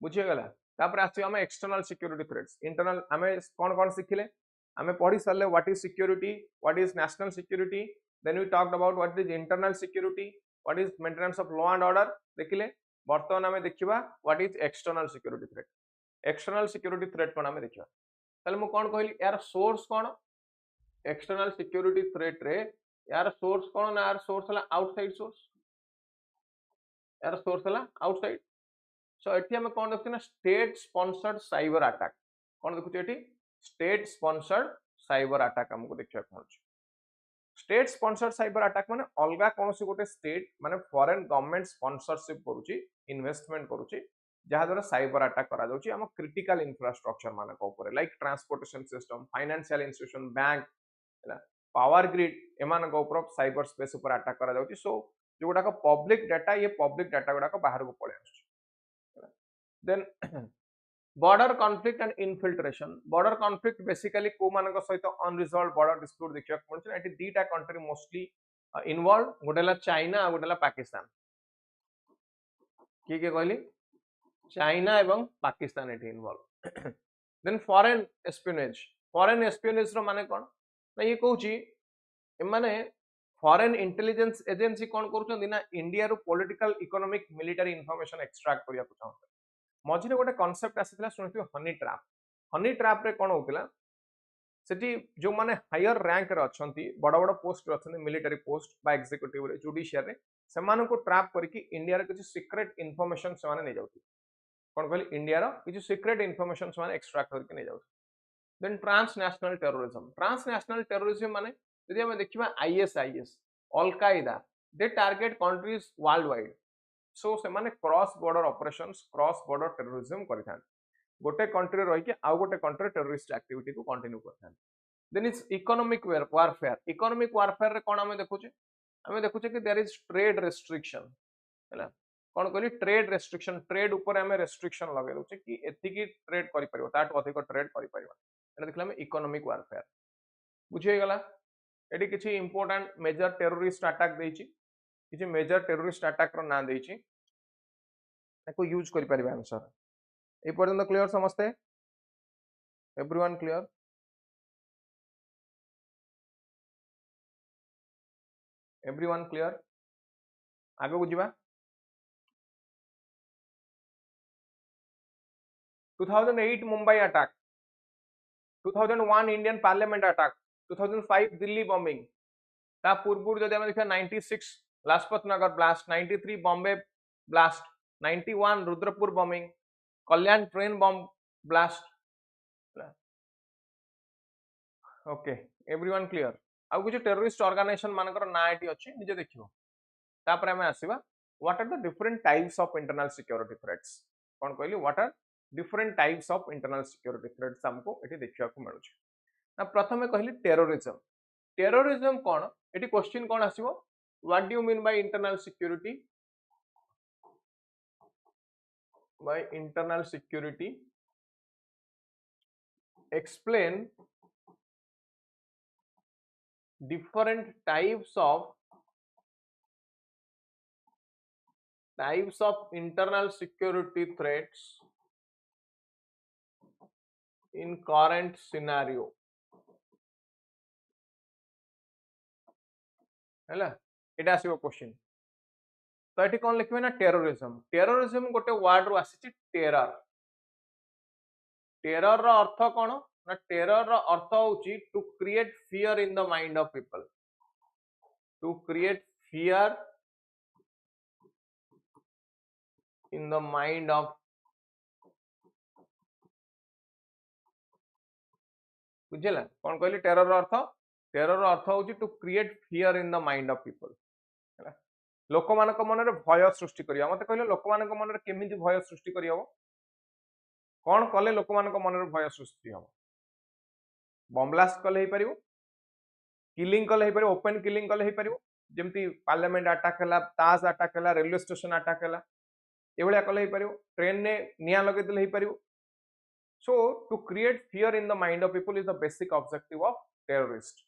बुझिए गला तापर आसी हम एक्सटर्नल सिक्योरिटी थ्रेट्स इंटरनल हमें कोन सिखिले हमें पढ़ी सरले what is security what is national security then we talked about what is internal security what is maintenance of law and order देखिले वर्तमान हमें देखिबा what is external security threat कोन हमें देखिबा तले मु कोन कहली यार सोर्स कोन external security threat रे यार सोर्स कोन ना यार सोर्स हला आउटसाइड सोर्स यार सोर्स हला आउटसाइड सो एठी हमें कोन देखते ना स्टेट स्पॉन्सर्ड साइबर अटैक कोन देखुचे एठी स्टेट स्पॉन्सर्ड साइबर अटैक हमको देखिबा कोन स्टेट स्पॉन्सर्ड साइबर अटैक माने अलगा कोनोसी गोटे स्टेट माने फॉरेन गवर्नमेंट स्पॉन्सरशिप करूची इन्वेस्टमेंट करूची जहा द्वारा साइबर अटैक करा जाउची हम क्रिटिकल इंफ्रास्ट्रक्चर माने को ऊपर like transportation system financial institution bank power grid एमान को ऊपर साइबर स्पेस ऊपर अटैक करा जाउची सो जोडा को पब्लिक डाटा ये पब्लिक डाटा गुडा को बाहर को पळे आछी then border conflict and infiltration border conflict basically को मानक सहित unresolved border dispute देखिया कोन एटी दीटा कंट्री मोस्टली इन्वॉल्व गोटेला चाइना आ गोटेला पाकिस्तान के कहली चाइना एवं पाकिस्तान एटी इन्वॉल्व देन फॉरेन एस्पियोनेज रो माने कोन ना ये कहूची ए माने फॉरेन इंटेलिजेंस एजेंसी कोन करूछन ना इंडिया रो political economic military information extract करिया को चाहत मझे गोटे कॉन्सेप्ट आसीला सुनिथिबे हनी ट्रैप रे कोन होतिला सेठी जो माने हायर रैंक रे अछंती बड़ बड़ पोस्ट रे अछंती मिलिटरी पोस्ट बा एग्जीक्यूटिव रे जुडिशियरी रे समान को ट्रैप करके इंडिया रे किछ सीक्रेट इंफॉर्मेशन से माने नै जाउती कोन कहली इंडिया रो किछ सीक्रेट इंफॉर्मेशन से माने एक्सट्रैक्ट करके नै जाउती देन ट्रांसनेशनल टेररिज्म माने यदि हम देखिबा ISIS al Qaeda they target countries worldwide so से माने cross border operations cross border terrorism करिथान गोटे कंट्री रही के आउ गोटे कंट्री टेररिस्ट एक्टिविटी को कंटिन्यू करथान देन इज इकोनॉमिक वारफेयर रे कोन हमें देखुचे कि देयर इज ट्रेड रेस्ट्रिक्शन हैला कौन कहली ट्रेड रेस्ट्रिक्शन ट्रेड ऊपर आम रेस्ट्रिक्शन लगे दूचे कि एतिकी ट्रेड कर अधिक ट्रेड कर देखला इकोनॉमिक वारफेयर बुझीगला ये किसी इंपोर्टेंट मेजर टेररिस्ट अटैक देछि किसी मेजर टेररिस्ट अटैक रो ना देछि ताको यूज करि परिबा आंसर ए पर्यंत क्लियर समझते एवरीवन क्लियर एवरीवन क्लियर आगे को जीवा 2008 Mumbai attack 2001 Indian parliament attack 2005 Delhi bombing ता पूर्व जदि हम देखा 96 Lajpat Nagar blast 93 Bombay blast 91 Rudrapur bombing Kalyan train bomb blast okay everyone clear आ कुछ टेररिस्ट ऑर्गेनाइजेशन मानकर ना एटी अछि निजे देखियो तापर हमें आसीबा what are the different types of internal security threats कोन कहली what are different types of internal security threats हमको एटी देखिया को मिलुछ ना प्रथमे कहली टेररिज्म टेररिज्म कोन एटी क्वेश्चन कोन आसीबो what do you mean by internal security explain different types of internal security threats in current scenario हैला एटा आसीबो क्वेश्चन तो एटी कोन लिखबे ना टेररिज्म गोटे वर्ड रो आसी टेरर टेरर रो अर्थ कोन ना टेरर रो अर्थ होची to create fear in the mind of people to create fear in the mind of बुझला कौन कहली टेरर अर्थ होची to create fear in the mind of people लोक मानक मन रे भय सृष्टि करिया मते कहले लोक मानक मन रे केमिति भय सृष्टि करियो कौन कले लोक मानक मन रे भय सृष्टि हो बम ब्लास्ट कले हे परिवो किलिंग कले हे परिवो ओपन किलिंग कले हे परिवो जेमति पार्लियामेंट अटैक हला ताज अटैक हला रेलवे स्टेशन अटैक हला एवढ्या कले हे परिवो ट्रेन ने निया लगे देले हे परिवो so to create fear in the mind of people is the basic objective of terrorist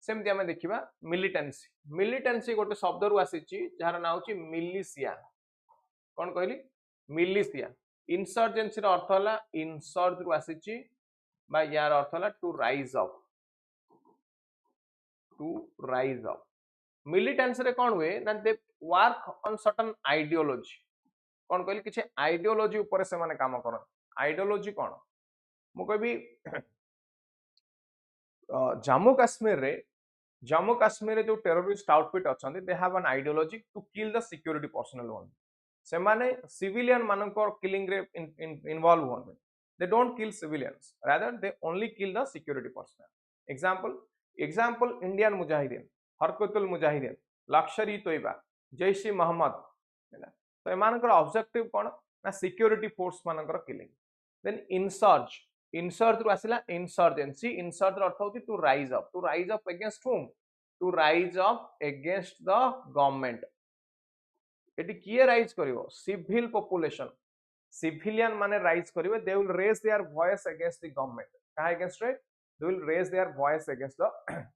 सेमति हमें देखिबा मिलिटेंसी गोटे शब्द रु आसीची जहार नाम होची मिलिशिया कोन कहली मिलिशिया इंसर्जेंसी रो अर्थ हला इंसर्ज रु आसीची बा यार अर्थ हला टू राइज अप मिलिटेंसी रे कोन हुए ना they work on certain ideology कौन कहली किसी आइडियोलॉजी ऊपर से माने काम करन आइडियोलॉजी कौन मु कहबी जम्मू काश्मीर रे जो टेररिस्ट आउटफिट अछंती they have an ideology to kill the security personnel one से माने सिविलियन मानकर किलिंग रे इन्वॉल्व होन they don't kill civilians rather they only kill the security personnel example Indian Mujahideen Harkatul Mujahideen Lashkar-e Taiba Jaish e Mohammed तो एमानकर ऑब्जेक्टिव कोन ना सिक्योरिटी फोर्स मानकर किलिंग देन इंसर्ज रु आसिला इंसर्जेंसी इंसर्ज अर्थ होती to rise up against whom to rise up against the government एटी किए राइज करिवो सिविल पॉपुलेशन सिविलियन माने राइज करिवे they will raise their voice against the government का अगेंस्ट रे they will raise their voice against the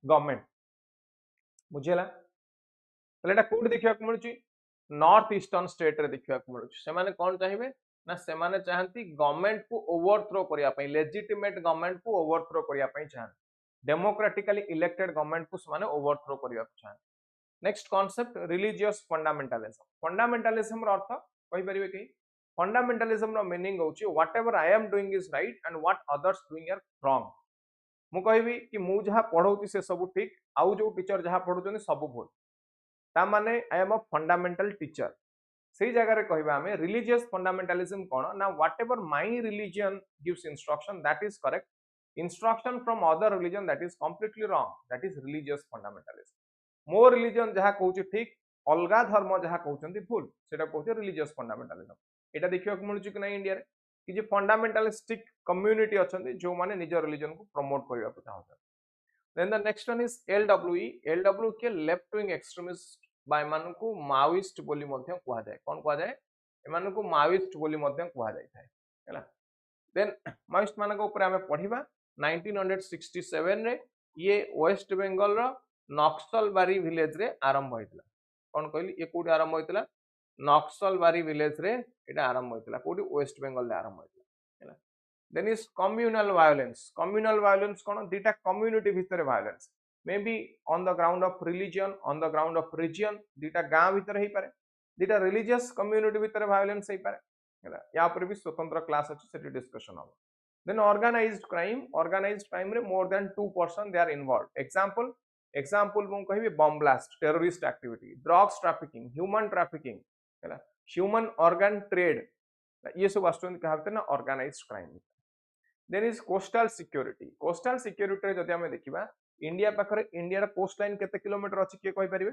government बुझेला तले एटा code देखिया को मिलुची नॉर्थ ईस्टर्न स्टेट रे देखिया को मिलुची से माने कोन चाहिबे ना से माने चाहंती गवर्नमेंट को ओवरथ्रो करिया पई लेजिटिमेट गवर्नमेंट को ओवरथ्रो करिया पई चाहन डेमोक्रेटिकली इलेक्टेड गवर्नमेंट को माने ओवरथ्रो करिया चाहन नेक्स्ट कांसेप्ट रिलीजियस फंडामेंटलिज्म रो अर्थ कहि परिबे कि फंडामेंटलिज्म रो मीनिंग होची whatever I am doing is right and what others doing are wrong मु कहबी कि मु जहा पढौती से सब ठीक आउ जो टीचर जहा पढौचनी सब भूल ता माने I am a fundamental teacher से जगह रे कहबा हमें रिलीजियस फंडामेंटलिज्म कोन ना whatever my religion gives instruction that is correct instruction from other religion that is completely wrong that is religious fundamentalism मो रिलीजन जहा कहउची ठीक अलगा धर्म जहा कहउचंती भूल सेटा कहउची रिलीजियस फंडामेंटलिज्म एटा देखियो को मिलुची कि ना इंडिया रे कि जे फंडामेंटलिस्टिक कम्युनिटी अछंती जो माने निज रिलीजन को प्रमोट करिया को चाहत then the next one is LW के लेफ्ट विंग एक्सट्रीमिस्ट बाय मान को माओइस्ट बोली मध्य कुआ जाय कोन कुआ जाय एमान को माओइस्ट बोली मध्य कहा जाय थाए हैला देन माओइस्ट मान ऊपर आम पढ़ा 1967 रे ये वेस्ट बेंगल रो नक्सलबारी विलेज रे आरंभ होइतला कोन कहली ये कोडी आरंभ होइतला नक्सलबारी विलेज रे एटा आरंभ होइतला कोडी वेस्ट बेंगल रे आरंभ होइतला हैला देन इज कम्युनल वायलेंस कोन दीटा कम्युनिटी भितर violence may be on the ground of religion on the ground of reason दीटा गांव भितर हेई पारे दीटा रिलीजियस कम्युनिटी भितर वायलेंस हेई पारे हैला या पर भी स्वतंत्र क्लास अछि सेठी डिस्कशन हो then organized crime रे more than 2% they are involved example मु कहिबे bomb blast terrorist activity drugs trafficking human trafficking हैला human organ trade ये सब आस्तन कहते ना organized crime then is coastal security रे जदि हमें देखिबा इंडिया पाखरे इंडिया रा कोस्ट लाइन केते किलोमीटर अछि के कहि परिबे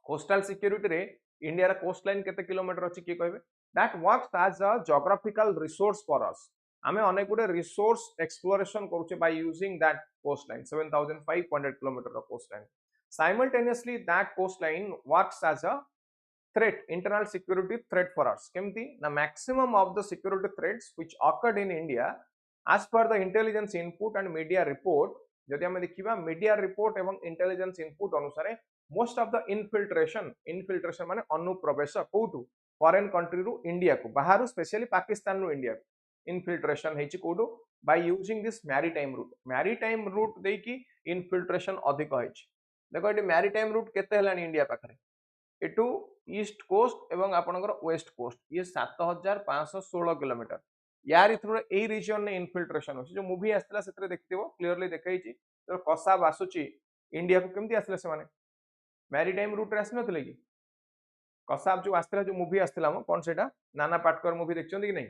कोस्टल सिक्योरिटी रे इंडिया रा कोस्ट लाइन केते किलोमीटर अछि के कहबे that works as a geographical resource for us आमे अनेक गुडे रिसोर्स एक्सप्लोरेशन करूचे by using that coastline 7500 kilometre coastline simultaneously that coastline works as a threat internal security threat for us kemti na maximum of the security threats which occurred in India as per the intelligence input and media report जदि हमें देखिबा media report एवं intelligence input अनुसार most of the infiltration माने अनुप्रवेश कोटू foreign country रु India को बाहर स्पेशली पाकिस्तान रु इंडिया को इनफिल्ट्रेशन हेची कोटू by using this maritime route देई की इनफिल्ट्रेशन अधिक होइछ देखो एटी मैरीटाइम रूट केते हलानी इंडिया पाखरे एटू ईस्ट कोस्ट एवं आपनकर वेस्ट कोस्ट ये 7516 किलोमीटर यार थ्रू ए रीजन ने इनफिल्ट्रेशन हो जो मूवी आस्तला सेतरे देखिथिबो क्लियरली देखाई छि तो कसा बासुची इंडिया को केमती आसले से माने मैरीटाइम रूट रे आसी नथले कि कसाब जो आस्तला जो मूवी आस्तला म कोन सेटा नाना पाटकर मूवी देखचोंदी कि नै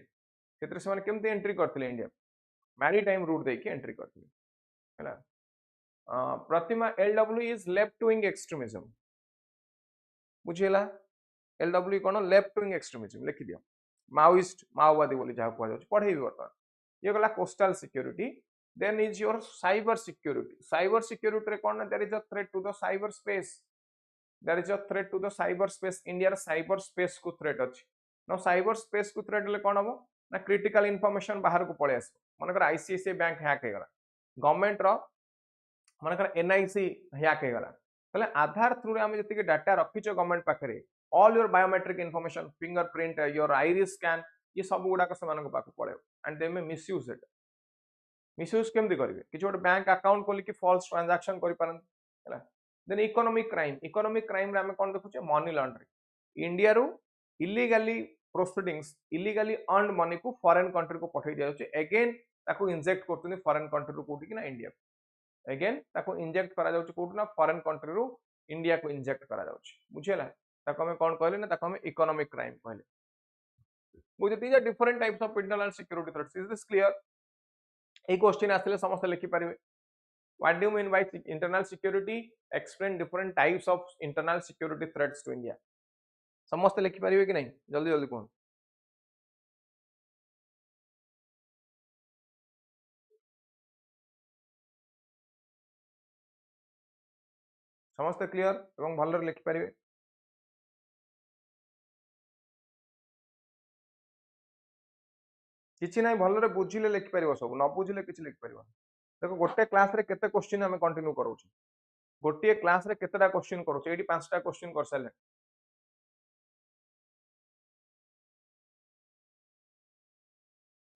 सेतरे से माने केमती एंट्री करथिले इंडिया मैरीटाइम रूट देके एंट्री करथिले हैला प्रतिमा LW is left wing extremism बुझेला एलडब्ल्यू कोन लेफ्ट विंग एक्सट्रीमिज्म लिखि दियो माओइस्ट माओवादी बोली जहा कहै छै पढेबी बर्तमान ये गला coastal security then is your cyber security रे कोन there is a threat to the cyber space India रे साइबर स्पेस को थ्रेट अछि नो साइबर स्पेस को थ्रेट ले कोन हबो ना क्रिटिकल इंफॉर्मेशन बाहर को पळे आसो मनकर आईसीआईसीआई बैंक हैक हे गला गवर्नमेंट रो मनकर एनआईसी हैक हे गला तले आधार थ्रू रे हम जति के डाटा रखिचो गवर्नमेंट पाखरे all your biometric information fingerprint your iris scan ये सब गुडा को समान को पाक पड़े एंड दे में मिसयूज मिसयूज केमती करिवे कि छोटे बैंक अकाउंट खोली कि फॉल्स ट्रांजैक्शन करि पारन हैला देन इकोनॉमिक क्राइम रे हम कोन देखुचे मनी लॉन्ड्रिंग इंडिया रो illegally proceedings illegally earned money को फॉरेन कंट्री को पठै दिया छै अगेन ताको इंजेक्ट करतनी फॉरेन कंट्री रो कोठी कि ना इंडिया अगेन ताको इंजेक्ट करा जाउछ कोठी ना फॉरेन कंट्री रो इंडिया को इंजेक्ट करा जाउछ बुझेला ताको हम कोन कहले ना ताको हम इकोनॉमिक क्राइम कहले बुझे these are different types of internal security threats is this clear ए क्वेश्चन आसले समस्त लिखि पारिबे what do you mean by internal security explain different types of internal security threats to India समस्त लिखि पारिबे कि नहीं जल्दी जल्दी कोन समस्त क्लियर एवं भलरे लिखि पारिबे किछि नै भलरे बुझिले लिखि पारिबो सब न बुझिले किछि लिखि पारिबो देखो गोटे क्लास रे केते क्वेश्चन हमें कंटिन्यू करू छी गोटे क्लास रे केतेटा क्वेश्चन करू छी एडी पांचटा क्वेश्चन कर साले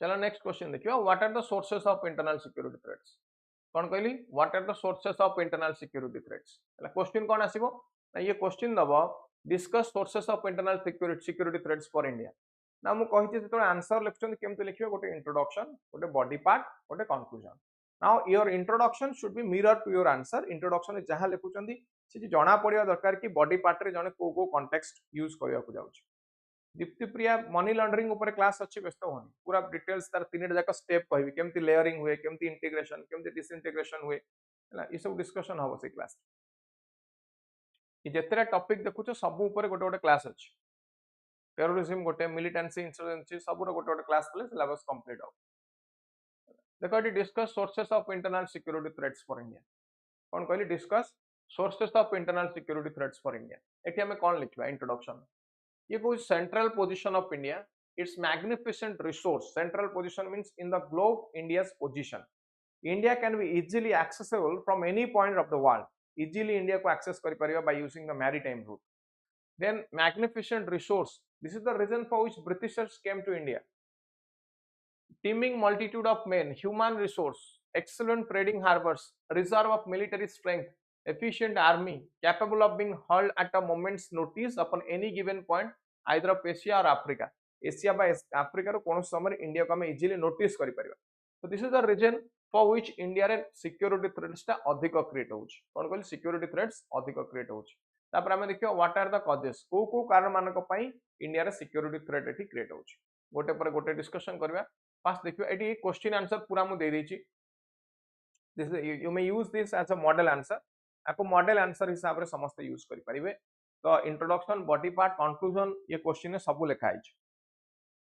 चलो नेक्स्ट क्वेश्चन देखियो what are the sources of internal security threats कोन कहली what are the sources of internal security threats हला क्वेश्चन कोन आसीबो ना ये क्वेश्चन दबो discuss sources of internal security threats for India ना मु कहि जे तो आंसर लिखछन केमते लिखियो गोटे इंट्रोडक्शन गोटे बॉडी पार्ट गोटे conclusion now your introduction should be mirror to your answer introduction जहां लिखुचंदी से जना पड़िया दरकार कि बॉडी पार्ट रे जने को कॉन्टेक्स्ट यूज करिया को जाउछ दीप्ति प्रिया मनी लॉन्ड्रिंग ऊपर क्लास अच्छी व्यस्त होनी पूरा डिटेल्स तार तीन जाक स्टेप कहबी केमती लेयरिंग हुए केमती इंटीग्रेशन केमती डिसइंटीग्रेशन हुए हला ई सब डिस्कशन हबो से क्लास कि जेतेरा टॉपिक देखुछ सब ऊपर गोटे गोटे क्लास अछि टेररिज्म गोटे मिलिटेंसी इंसर्जेंसी सब गोटे गोटे क्लास ले सिलेबस कंप्लीट हो देखो एटी discuss sources of internal security threats for India कोन कहली discuss sources of internal security threats for India एठी हमें कोन लिखबा इंट्रोडक्शन ये कहूँ central position of India, its magnificent resource, central position means in the globe India's position, India can be easily accessible from any point of the world, easily India को access कर परिबा by using the maritime route. Then magnificent resource, this is the reason for which Britishers came to India, teeming multitude of men, human resource, excellent trading harbors, reserve of military strength, efficient army, capable of being hurled at a moment's notice upon any given point, either of Asia or Africa. Asia बा Africa रो कोन समय India को हम easily notice करि परिबा। तो this is the reason for which India रे सिक्योरिटी थ्रेट्स टा अधिक क्रिएट होउछ। कोन कहली सिक्योरिटी थ्रेट्स अधिक क्रिएट होउछ। तापर हम देखियो व्हाट आर द कॉजेस, को कारण मानक पई इंडिया रे सिक्योरिटी थ्रेट एठी क्रिएट होउछ। गोटे पर गोटे डिस्कशन करबा। फर्स्ट देखियो एटी क्वेश्चन आंसर पूरा मु दे देछि, this you may use this as a model answer, आपको मॉडल आंसर हिसाब रे समस्त यूज करि परिबे। तो इंट्रोडक्शन, बॉडी पार्ट, कंक्लूजन ये क्वेश्चन में सब लिखा है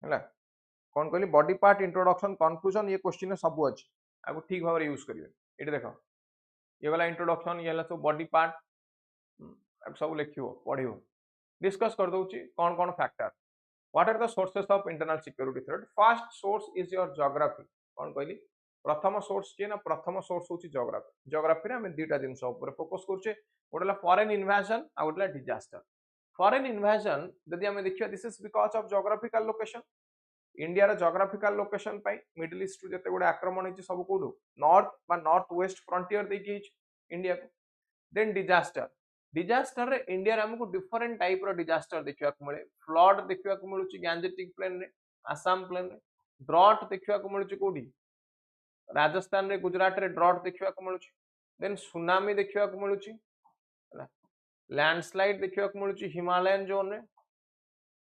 हैला। कोन कहली बॉडी पार्ट, इंट्रोडक्शन, कंक्लूजन ये क्वेश्चन में सब अछि, आपको ठीक भाव रे यूज करिवे। एटी देखो ये वाला इंट्रोडक्शन, ये वाला सब बॉडी पार्ट, आप सब लिखियो पढियो। डिस्कस कर दोछि कोन कोन factor, what are the sources of internal security threat. First source is your geography. कोन कहली प्रथम सोर्स के ना, प्रथम सोर्स होछि ज्योग्राफी। ज्योग्राफी रे हम दुटा जिंस ऊपर फोकस करछे, गोटला फॉरेन इन्वेजन आ गोटला डिजास्टर। फॉरेन इन्वेजन जदि हम देखियो, this is because of geographical location. India रे ज्योग्राफिकल लोकेशन पई मिडिल ईस्ट रु जते गुडे आक्रमण हिची सब कोडु नॉर्थ बा नॉर्थ वेस्ट फ्रंटियर देखि हिची इंडिया को। देन डिजास्टर, डिजास्टर रे इंडिया रे हमको डिफरेंट टाइप रो डिजास्टर देखिया को मिले। फ्लड देखिया को मिलुची गैंजेटिक प्लेन रे, आसाम प्लेन रे। ड्रॉट देखिया को मिलुची कोडी राजस्थान रे, गुजरात रे ड्रॉट देखिया को मिलुची। देन सुनामी देखिया को मिलुची हैला। लैंडस्लाइड देखिया को मिलुची हिमालयन जोन रे।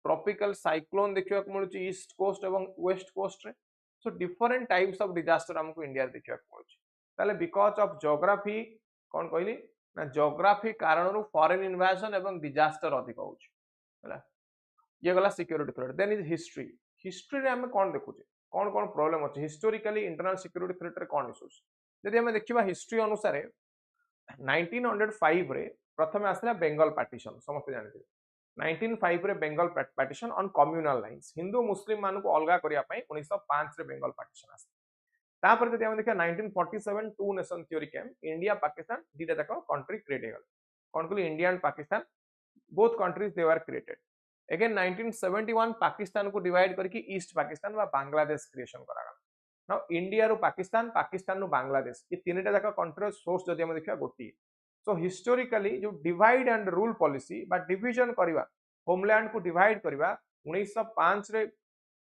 ट्रॉपिकल साइक्लोन देखिया को मिलुची ईस्ट कोस्ट एवं वेस्ट कोस्ट रे। So different types of disaster हमको इंडिया रे देखिया को मिलुची। ताले बिकॉज ऑफ ज्योग्राफी कोन कहली ना, ज्योग्राफी कारणरू फॉरेन इन्वेजन एवं डिजास्टर अधिक होउची हैला। ये गला security threat. Then is history. History रे हम कोन देखुचे, कोन कोन प्रॉब्लम अछि हिस्टोरिकली इंटरनल सिक्योरिटी थ्रेट रे कोन इश्यूज। यदि हम देखिबा हिस्ट्री अनुसार 1905 रे प्रथम आसला बेंगल पार्टीशन, समस्त जानते 1905 रे Bengal partition on communal lines, Hindu Muslim मान को अलगा करिया पई 1905 रे बेंगल पार्टीशन आसला। तापर जदि हम देखिया 1947 two nation theory came, India Pakistan दीटा जाक कंट्री क्रिएट हेगल। कोन कहली India and Pakistan both countries they were created. Again 1971 Pakistan को डिवाइड करके ईस्ट पाकिस्तान व बांग्लादेश क्रिएशन करा गला। नाउ इंडिया रो पाकिस्तान, पाकिस्तान रो बांग्लादेश, ये तीनटा जाक कंट्री सोर्स जदि हम देखिया गोटी। सो हिस्टोरिकली जो डिवाइड एंड रूल पॉलिसी बा डिवीजन करबा, होमलैंड को डिवाइड करबा 1905 रे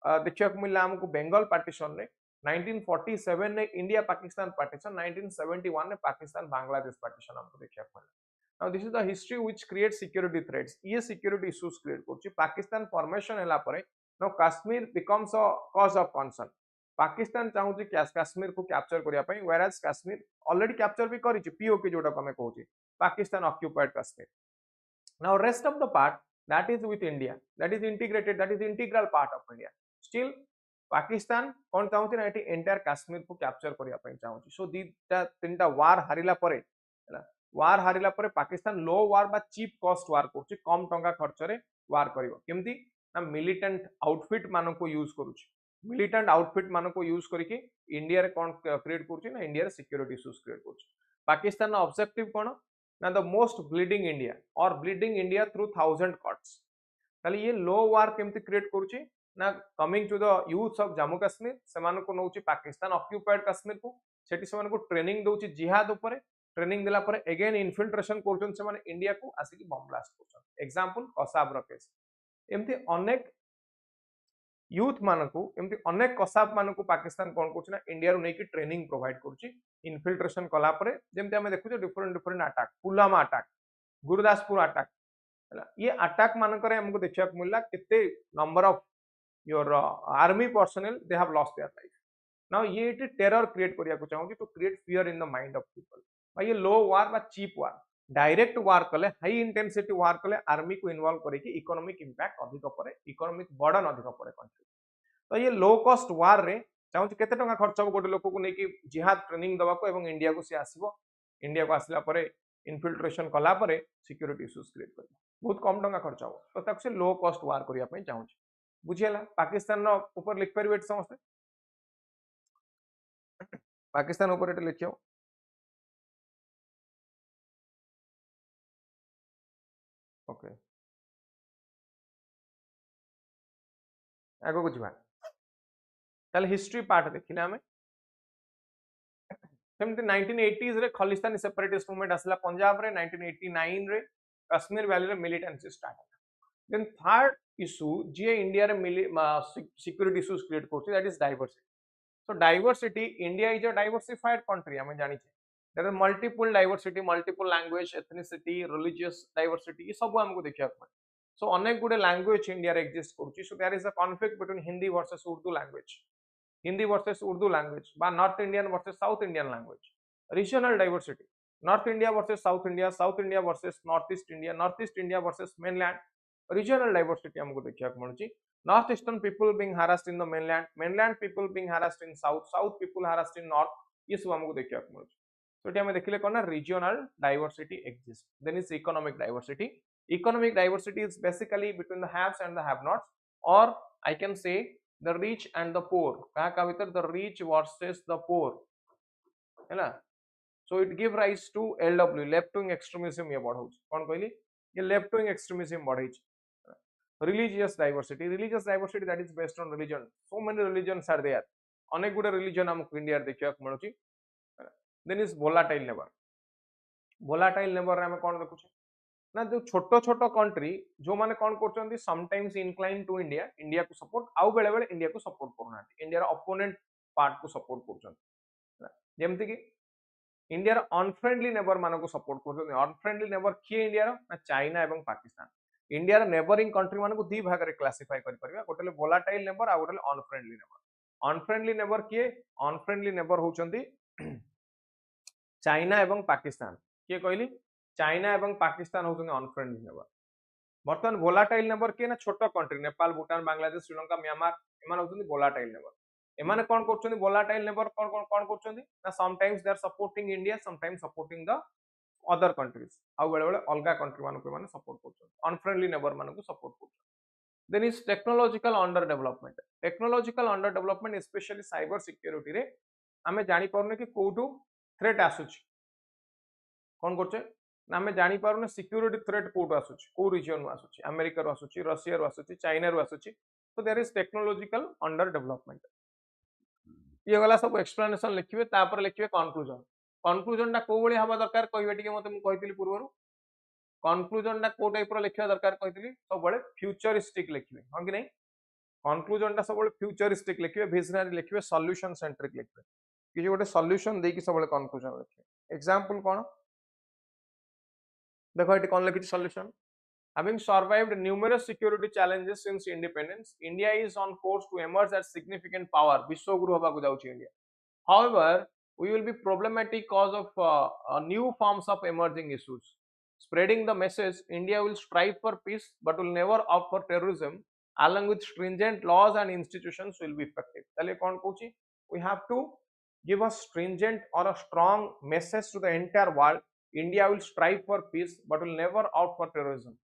देखिया को मिला हमको बेंगल पार्टीशन रे। 1947 ने इंडिया पाकिस्तान पार्टीशन, 1971 ने पाकिस्तान बांग्लादेश पार्टीशन हमको देखिया को मिला। Now this is the history which create security threats. ये सिक्योरिटी इश्यूज क्रिएट करछि। पाकिस्तान फॉर्मेशन हैला परे now Kashmir becomes a cause of concern. Pakistan चाहूछि कश्मीर को कैप्चर करिया पई, व्हेयरएज कश्मीर ऑलरेडी कैप्चर भी करिछि, पीओके जोटा हमें कहूछि Pakistan occupied Kashmir. Now rest of the part that is with India, that is integrated, that is integral part of India. Still Pakistan कोन चाहूछि ना एटी एंटायर कश्मीर को कैप्चर करिया पई चाहूछि। सो दीटा तीनटा वार हारिला परे हैला, वार हारिला परे पाकिस्तान लो वार बा चीप कॉस्ट वार करछि, कम टंका खर्च रे वार करिवो। केमती ना मिलिटेंट आउटफिट मानको को यूज करूछि, मिलिटेंट आउटफिट मानको को यूज करके इंडिया रे कोन क्रिएट करछि ना, इंडिया रे सिक्योरिटी इश्यूज क्रिएट करछि। पाकिस्तान ऑब्जेक्टिव कोन ना, द मोस्ट ब्लीडिंग इंडिया और ब्लीडिंग इंडिया थ्रू 1000 कॉट्स। ताले ये लो वार केमती क्रिएट करछि ना, coming to the youths of Jammu Kashmir, सेमान को नउछि पाकिस्तान ऑक्युपाइड कश्मीर को, सेठी सेमान को ट्रेनिंग दोछि जिहाद ऊपर। ट्रेनिंग दिला परे अगेन इन्फिल्ट्रेशन करछन सेमान इंडिया को आसिकी बम ब्लास्ट करछन। एग्जांपल कसाब रो केस। एमती अनेक यूथ मानकू, एमती अनेक कसाब मानकू पाकिस्तान कोन करछि ना, इंडिया रो नै कि ट्रेनिंग प्रोवाइड करछि। इन्फिल्ट्रेशन कला परे जेमती हम देखु different different attack, Pulwama attack, Gurdaspur attack हैला। ये अटैक मानकरे हमको देखिया को मिलला केते number of your army personnel they have lost their life. Now ये टेरर क्रिएट करिया को चाहूँ to create fear in the mind of people. भाई ये लो वार बा चीप वार, डायरेक्ट वार कले, हाई इंटेंसिटी वार कले आर्मी को इन्वॉल्व करके इकोनॉमिक इंपैक्ट अधिक पड़े, इकोनॉमिक बर्डन अधिक पड़े कंट्री। तो ये लो कॉस्ट वार रे चाहूँ केते टंका खर्च हो गोटे लोक को लेकिन जिहाद ट्रेनिंग दवा को, एवं इंडिया को सी आसीबो, इंडिया को आसला परे इन्फिल्ट्रेशन कला परे सिक्योरिटी इश्यूज क्रिएट करबो। बहुत कम टंका खर्च हो तो ताको से लो कॉस्ट वार करिया पई चाहू बुझियला पाकिस्तान रो ऊपर लिख परिबे समस्त पाकिस्तान ऊपर एटे लिखियो ओके आगो को जिबा ताले हिस्ट्री पार्ट देखिना हमें सेमती 1980s रे खालिस्तानी सेपरेटिस्ट मूवमेंट आसला पंजाब रे 1989 रे कश्मीर वैली रे militancy start then third issue जे इंडिया रे सिक्योरिटी इश्यूज क्रिएट करछि that is diversity so diversity India is a diversified country हमें जानि छै there are multiple diversity multiple language ethnicity religious diversity ये सब हमको देखिया पड़े सो अनेक गुडे लैंग्वेज इंडिया रे एग्जिस्ट करछि so there is a conflict between Hindi versus Urdu language Hindi versus Urdu language, বা North Indian versus South Indian language. Regional diversity. North India versus South India versus North East India versus mainland. Regional diversity हमको देखिए मिलूँ. North Eastern people being harassed in the mainland, mainland people being harassed in South, South people harassed in North. ये सब हमको देखिए मिलूँ. So ये हमें देखिले कौन ना regional diversity exists. Then is economic diversity. Economic diversity is basically between the haves and the have-nots, or I can say the rich and the poor का भीतर the rich versus the poor है ना so it give rise to LW left wing extremism ये बढ़ाऊ कौन कहली ये left wing extremism बढ़ाई religious diversity that is based on religion so many religions are there अनेक गुडे religion हमको इंडिया देखिया मिलुची then is volatile neighbor रे हमें कौन देखुछे ना जो छोटो छोटो कंट्री जो माने कौन करछन्ती sometimes incline to India India को सपोर्ट आउ बेले बेले इंडिया को सपोर्ट करना इंडिया रो अपोनेंट पार्ट को सपोर्ट करछन्ती जेमति कि इंडिया रो अनफ्रेंडली नेबर मानको को सपोर्ट करछन्ती अनफ्रेंडली नेबर किए इंडिया रो ना चाइना एवं पाकिस्तान इंडिया रो नेबरिंग कंट्री मानको दी भाग रे क्लासिफाई करि परबा गोटेले वोलाटाइल नेबर आ गोटेले अनफ्रेंडली नेबर किए अनफ्रेंडली नेबर होचन्ती चाइना एवं पाकिस्तान किए कहली चाइना एवं पाकिस्तान होचन्ती अनफ्रेंडली नेबर बर्तमान वोलाटाइल नेबर किए ना छोटो कंट्री नेपाल भूटान बांग्लादेश श्रीलंका म्यांमार एमान होचन्ती वोलाटाइल नेबर एमाने कोन करछन्ती वोलाटाइल नेबर कोन कोन करछन्ती ना sometimes they are supporting India sometimes supporting the other countries आ बेले बेले अलगा कंट्री मानको माने सपोर्ट करछन्ती अनफ्रेंडली नेबर मानको सपोर्ट करछन्ती then is technological under development specially cyber security रे आमे जानि परने कि कोठू थ्रेट आसुची कोन करछे ना आमे जानि पारुने सिक्योरिटी थ्रेट कोठू आसुची को रीजन आसुची अमेरिका रो आसुची रशिया रो आसुची चाइना रो आसुची तो there is technological under development ये गला सब एक्सप्लेनेशन लिखिबे तापर लिखिबे कंक्लूजन टा को बळी हवा दरकार कहबे टिके मते मु कहितली पूर्वरु कंक्लूजन टा को टाइप रो लिखिबा दरकार कहितली सब बळे फ्यूचरिस्टिक लिखिबे हां कि नहीं कंक्लूजन टा सब बळे फ्यूचरिस्टिक लिखिबे विजनरी लिखिबे सॉल्यूशन सेंट्रिक लिखिबे कि जो गोटे सॉल्यूशन दे कि सब बळे कंक्लूजन लिखिबे एग्जांपल कोन देखो eighty cone लिखिछि solution having survived numerous security challenges since independence India is on course to emerge as significant power विश्वगुरु हबा को जाउछि India however we will be problematic cause of new forms of emerging issues spreading the message India will strive for peace but will never opt for terrorism along with stringent laws and institutions will be effective tale kon kochi we have to give a stringent or a strong message to the entire world India will strive for peace but will never opt for terrorism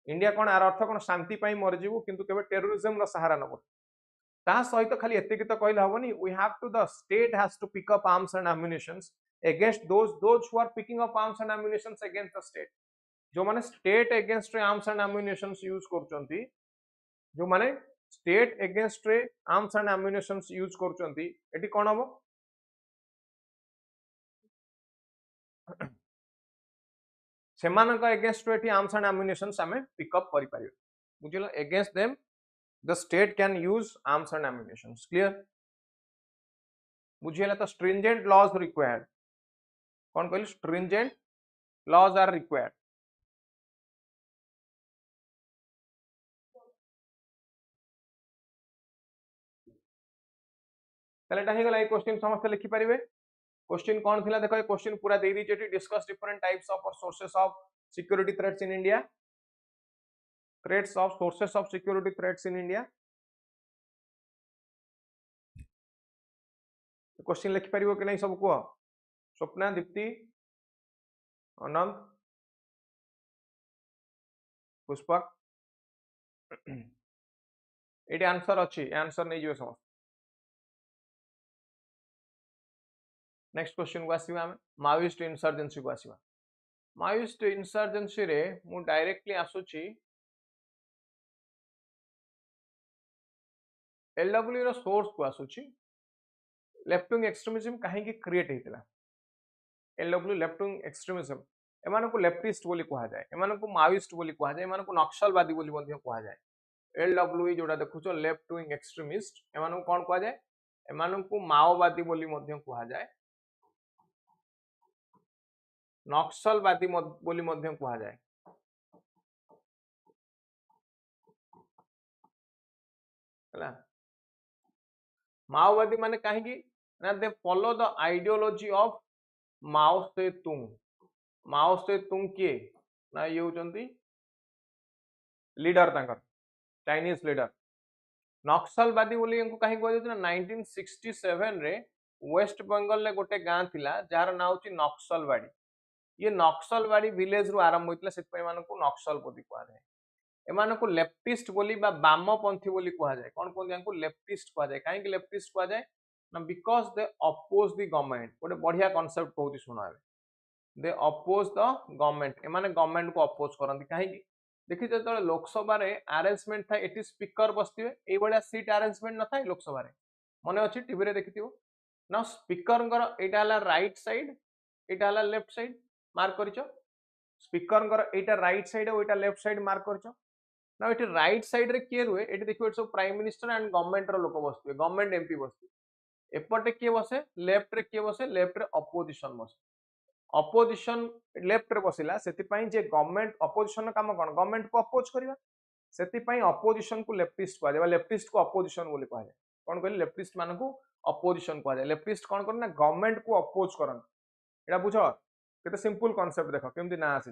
India कौन are अर्थ कौन शांति पाई मरजिबु किंतु केबे terrorism रो सहारा नबो ता सहित खाली एतिक तो कहले हबनी we have to the state has to pick up arms and ammunitions against those who are picking up arms and ammunitions against the state जो माने स्टेट अगेंस्ट रे आर्म्स एंड एम्युनिशंस यूज करचंती जो माने स्टेट अगेंस्ट रे arms and ammunitions use करचंती एटी कोन हबो सेमानक अगेंस्ट एटी आर्म्स एंड एम्युनिशंस हमें पिकअप करि परिबे बुझिलो against them the state can use arms and ammunitions clear बुझियला तो स्ट्रिंजेंट लॉज रिक्वायर्ड कौन कहली स्ट्रिंजेंट लॉज आर रिक्वायर्ड तले एटा हे गला ए क्वेश्चन समस्त लिखि परिबे क्वेश्चन कौन थिला देखो ये क्वेश्चन पूरा दे दी जेटी डिस्कस डिफरेंट टाइप्स ऑफ और sources of security threats in India threats of sources of security threats in India question लिखि परिबो कि नहीं सब को स्वप्ना दीप्ति अनंत पुष्पक ये आंसर अच्छी आंसर नहीं जो समस्त नेक्स्ट क्वेश्चन को आसीबा हम माओइस्ट इंसर्जेंसी को आसीबा माओइस्ट इंसर्जेंसी रे मु डायरेक्टली आसुची एलडब्ल्यू रो सोर्स को आसुची लेफ्ट विंग एक्सट्रीमिज्म काहे की क्रिएट हेतिला एलडब्ल्यू लेफ्ट विंग एक्सट्रीमिज्म एमान को लेफ्टिस्ट बोली कहा जाए एमान को माओइस्ट बोली कहा जाए एमान को नक्सलवादी बोली मध्य कहा जाए एलडब्ल्यू जोड़ा देखुचो लेफ्ट विंग एक्सट्रीमिस्ट एमान को कोन कहा जाए एमान को माओवादी बोली मध्य कहा जाए नक्सलवादी बोली मध्य कहा जाए हला माओवादी माने काहे की ना they follow the ideology of Mao Tse Tung किए ना ये होचंती लीडर तांकर चाइनीज लीडर नक्सलवादी बोली इनको काहे कहै छै ना 1967 रे वेस्ट बंगाल ले गोटे गां थिला जार नाम होची नक्सलवाड़ी ये नक्सलवाड़ी विलेज रु आरंभ होइतला सेत पय मानको नक्सलवादी कहै जाय एमान को लेफ्टिस्ट बोली बा वामपंथी बोली कहा जाए कौन कहते हैं लेफ्टिस्ट कहा जाए कहीं लेफ्टिस्ट कहा जाए ना because they oppose the government गोटे बढ़िया कांसेप्ट कहूँ शुण दे अपोज द गवर्नमेंट एमाने गवर्नमेंट को अपोज करती कहीं देखिए जो लोकसभा अरेंजमेंट था ये स्पीकर बसते ये सीट अरेंजमेंट न था लोकसभा मन अच्छी टीवी रे देखि ना स्पीकर यहाँ राइट साइड यहाँ लेफ्ट साइड मार्क कर स्पीकर यहाँ राइट साइड और यहाँ लेफ्ट साइड मार्क कर ना ये राइट साइड रे किए रुए ये देखिए सब प्राइम मिनिस्टर एंड गवर्नमेंट रो लोक बसते गवर्नमेंट एमपी बसते एपटे किए बसे लेफ्ट रे किए बसे लेफ्ट रे अपोजिशन बसे अपोजिशन लेफ्ट रे बसिला सेति पई जे गवर्नमेंट अपोजिशन काम कोन गवर्नमेंट को अपोज करबा सेति पई अपोजिशन को लेफ्टिस्ट कहा जाय लेफ्टिस्ट को अपोजिशन बोली कहा जाय कोन कहले लेफ्टिस्ट मान को अपोजिशन कहा जाय लेफ्टिस्ट कोन करना गवर्नमेंट को अपोज करन एटा बुझो केते सिंपल कांसेप्ट देखो केमति ना आसी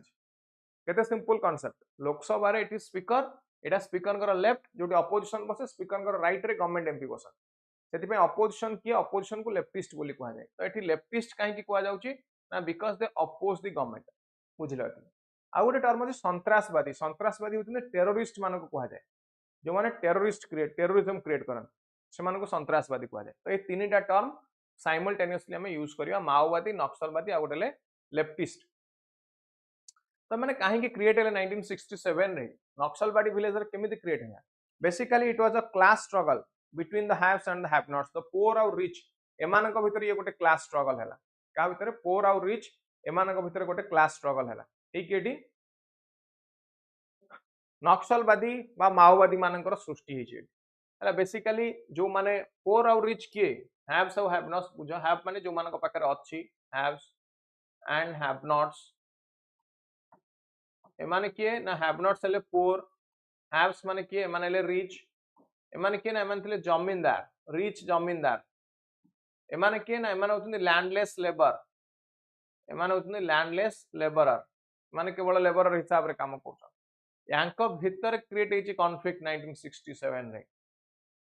केते सिंपल कांसेप्ट लोकसभा रे it is speaker Etah speaker कर लेफ्ट जोटी अपोजिशन बसे स्पीकर कर राइट रे गवर्नमेंट एमपी बसे सेति पई अपोजिशन किए अपोजिशन को लेफ्टिस्ट बोली कहा जाय तो एठी लेफ्टिस्ट काहे की कहा जाउची ना because they oppose the government बुझिलो आ गोटे टर्म अछि संत्रासवादी होते टेररिस्ट मान को कहा जाय जो माने टेररिज्म क्रिएट करन से मान को संत्रासवादी कहा जाय तो ये तीनटा टर्म साइमल्टेनियसली हमें यूज करिया माओवादी नक्सलवादी आ गोटे लेफ्टिस्ट तो मैंने कहीं क्रिएट है 1967 रे नक्सलवादी विलेज रे केमिति क्रिएट है basically it was a class struggle between the haves and the have nots the poor और रिच एमान को भीतर ये गोटे क्लास स्ट्रगल हैला का भीतर पोर और रिच एमान को भीतर गोटे क्लास स्ट्रगल हैला ठीक एटी नक्सलवादी बा माओवादी मानकर सृष्टि हेछि हैला बेसिकली जो माने पोर और रिच किए हैव्स और हैव नॉट्स बुझो हैव माने जो मान को पाकर अछि हैव्स एंड हैव नॉट्स एमाने किए ना हैव नॉट्स हेले पोर हैव्स माने किए एमाने हेले रिच एमाने किए ना एमाने थिले जमींदार रिच जमींदार एमाने किए ना एमाने होतुनी लैंडलेस लेबर एमाने होतुनी लैंडलेस लेबरर माने केवल लेबरर हिसाब रे काम करछन यांको भीतर क्रिएट हेछि कॉन्फ्लिक्ट 1967 रे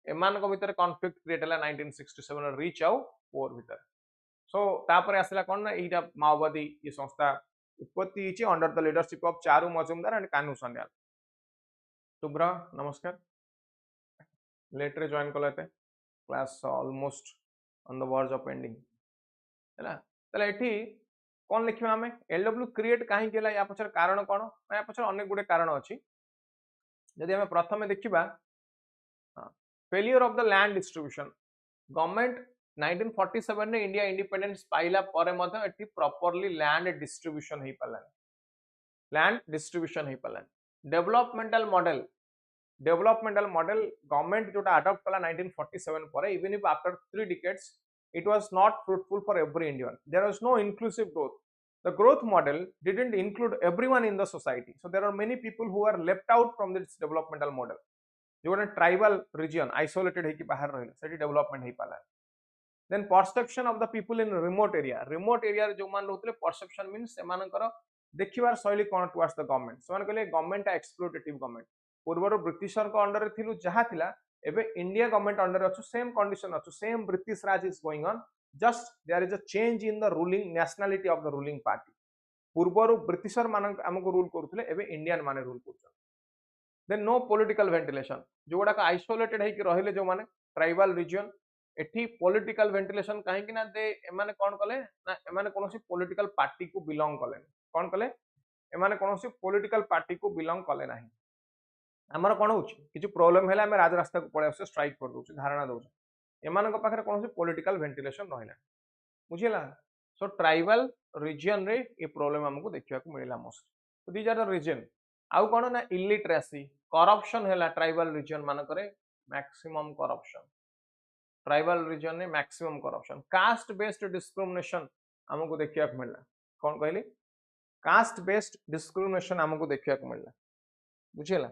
एमान को भीतर कॉन्फ्लिक्ट क्रिएट हला 1967 रे रिच आउ पोर भीतर सो तापर आसला कोन ना एटा माओवादी ये संस्था उत्पत्ति होची under the leadership of Charu Majumdar and Kanu Sanyal Shubhra नमस्कार लेट रे जॉइन करलेते class almost on the verge of ending हैला तले एठी कोन लिखिबा हमें एलडब्ल्यू क्रिएट काहे केला या पछर कारण कोन या पछर अनेक गुडे कारण अछि यदि हमें प्रथमे देखिबा failure of the land distribution government 1947 ने इंडिया इंडिपेंडेंस पाइला परे मधे एठी प्रॉपर्ली लैंड डिस्ट्रीब्यूशन हे पाला डेवलपमेंटल मॉडल गवर्नमेंट जोटा अडॉप्ट कला 1947 परे even if after 3 decades it was not fruitful for every Indian there was no inclusive growth the growth model didn't include everyone in the society so there are many people who are left out from this developmental model जो tribal reason isolated है कि बाहर रहले सेठी development हे पाला then perception of the people in remote area जो मान रहउतले perception means सेमानकर देखिबार शैली कोन टुवर्ड्स द गवर्नमेंट सेमान कहले गवर्नमेंट एक्सप्लोटेटिव गवर्नमेंट पूर्वर ब्रिटिशर को अंडर रे थिलु जहा थिला एबे इंडिया गवर्नमेंट अंडर रे अछु सेम कंडीशन अछु same British Raj is going on just there is a change in the ruling nationality of the ruling party पूर्वर ब्रिटिशर मान हमको रूल करूथले एबे इंडियन माने रूल करछन देन नो पॉलिटिकल वेंटिलेशन जो गुडा आइसोलेटेड है कि रहिले जो माने ट्राइबल रीजन एठी पॉलिटिकल वेंटिलेशन कहीं ना दे एमाने कोन कले ना एमाने कोनोसी पॉलिटिकल पार्टी को बिलोंग कले कोन कले एमाने कोनोसी पॉलिटिकल पार्टी को बिलोंग कले नाही हमर कोन होची किछु प्रॉब्लम हैला हम राज रास्ता को पळे आसे स्ट्राइक कर दोछ धारणा दोछ एमानक पाखरे कोनोसी पॉलिटिकल वेंटिलेशन रहिला बुझिला सो ट्राइबल रीजन रे ये प्रॉब्लम हमको देखिया को मिलिला मोस्ट तो दीज आर द रीजन आउ कोन ना इलिटरेसी करप्शन हैला ट्राइबल रीजन मानकरे मैक्सिमम करप्शन ट्राइबल रीजन में maximum corruption caste based discrimination हमको देखिया को मिलला कोन कहली कास्ट बेस्ड डिस्क्रिमिनेशन हमको देखिया को मिलला बुझिला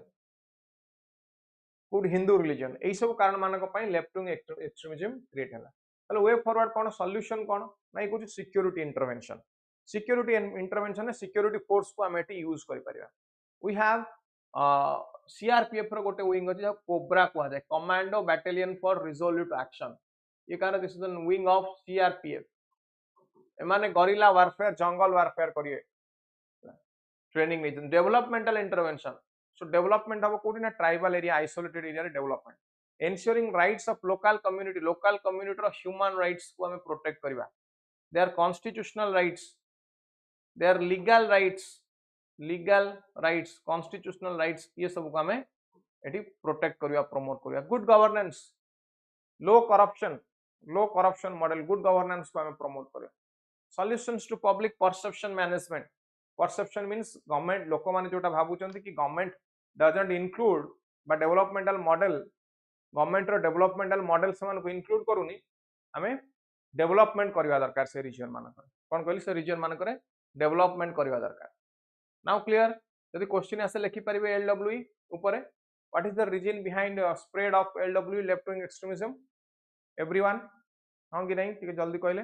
गुड हिंदू रिलीजन यही सब कारण मानक पई लेफ्ट विंग एक्सट्रीमिज्म क्रिएट हैला तले वे फॉरवर्ड कोन सॉल्यूशन कोन नाही कुछ सिक्योरिटी इंटरवेंशन सिक्योरिटी इंटरवेंशन ने सिक्योरिटी फोर्स को हम एटी यूज करि परिबा वी हैव सीआरपीएफ रो गोटे विंग अछि कोब्रा को जाय commando battalion for resolute action ये कारण this is the wing of CRPF एमाने गोरिल्ला वारफेयर जंगल वारफेयर करिए training region developmental intervention so development हम कोडी ना ट्राइबल एरिया आइसोलेटेड एरिया रे development ensuring rights of local community रो human rights को हमें प्रोटेक्ट करबा their constitutional rights their legal rights constitutional rights ये सब को हमें एटी प्रोटेक्ट करबा प्रमोट करबा good governance low corruption model good governance को हमें प्रमोट करबा solutions to public perception management perception means government लोक माने जोटा भाबुचंती कि गवर्नमेंट डजंट इंक्लूड बा डेवलपमेंटल मॉडल गवर्नमेंट रो डेवलपमेंटल मॉडल समान को इंक्लूड करूनी हमें डेवलपमेंट करबा दरकार से रीजन मानकर कोन कहली से रीजन मानकर डेवलपमेंट करबा दरकार नाउ क्लियर यदि क्वेश्चन आसे लिखि परिबे एलडब्ल्यूई ऊपर what is the reason behind spread of LWE left wing extremism everyone हां कि नहीं ठीक जल्दी कहले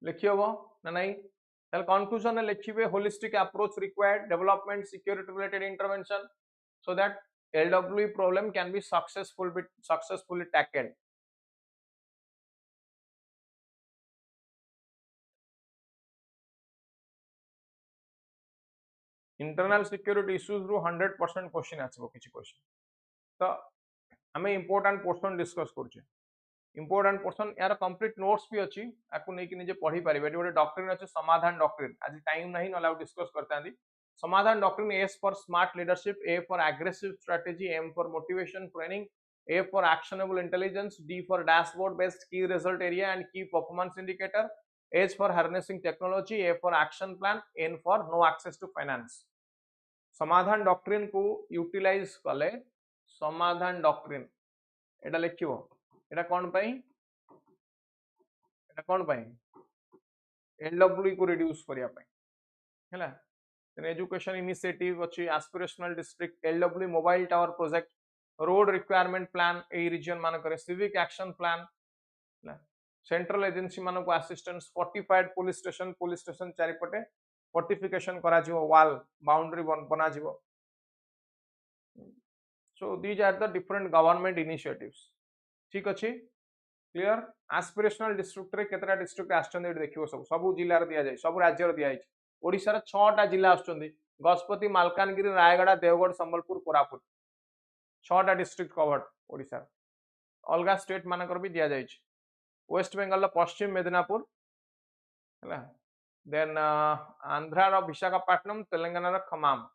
लिखी हम ना नहीं कंक्लूजन में लिखिए holistic approach required development security related intervention so that LWE problem can be successfully tackled internal security issues रू 100% क्वेश्चन आछबो किछि क्वेश्चन तो हमें इंपोर्टेंट पोर्शन डिस्कस करछे इंपोर्टेंट पोर्शन यार कंप्लीट नोट्स भी अच्छी आपको नहीं कि निजे पढ़ी पारिबे गोटे डॉक्ट्रिन अच्छे समाधान डॉक्ट्रिन आज टाइम नहीं नला डिस्कस करते Samadhan doctrine S for smart leadership A for aggressive strategy M for motivation training A for actionable intelligence D for dashboard based key result area and key performance indicator H for harnessing technology A for action plan N for no access to finance Samadhan doctrine को utilise कले Samadhan doctrine एटा लिखिबो एटा कोन पई एटा कोन पई LW को reduce करिया पई हैला then education initiative अछि aspirational district LW mobile tower project road requirement plan ए रीजन मान करे सिविक एक्शन प्लान हैला सेंट्रल एजेंसी मान को असिस्टेंस फोर्टिफाइड पुलिस स्टेशन चारिपटे फोर्टिफिकेशन करा जिवो वॉल बाउंड्री बना जिवो so these are the different government initiatives ठीक अछि क्लियर एस्पिरेशनल डिस्ट्रिक्ट रे केतरा डिस्ट्रिक्ट आछन एट देखियो सब जिल्ला रे दिया जाय सब राज्य रे दिया जाय ओडिसा रे 6टा जिल्ला आछन गजपति मालकानगिरी रायगढ़ देवगढ़ संबलपुर कोरापुट 6टा डिस्ट्रिक्ट कवर्ड ओडिसा अलगा स्टेट मानकर भी दिया जाय वेस्ट बेंगल पश्चिम मेदिनीपुर हैला देन आंध्रा रो विशाखापट्टनम तेलंगाना रो खम्माम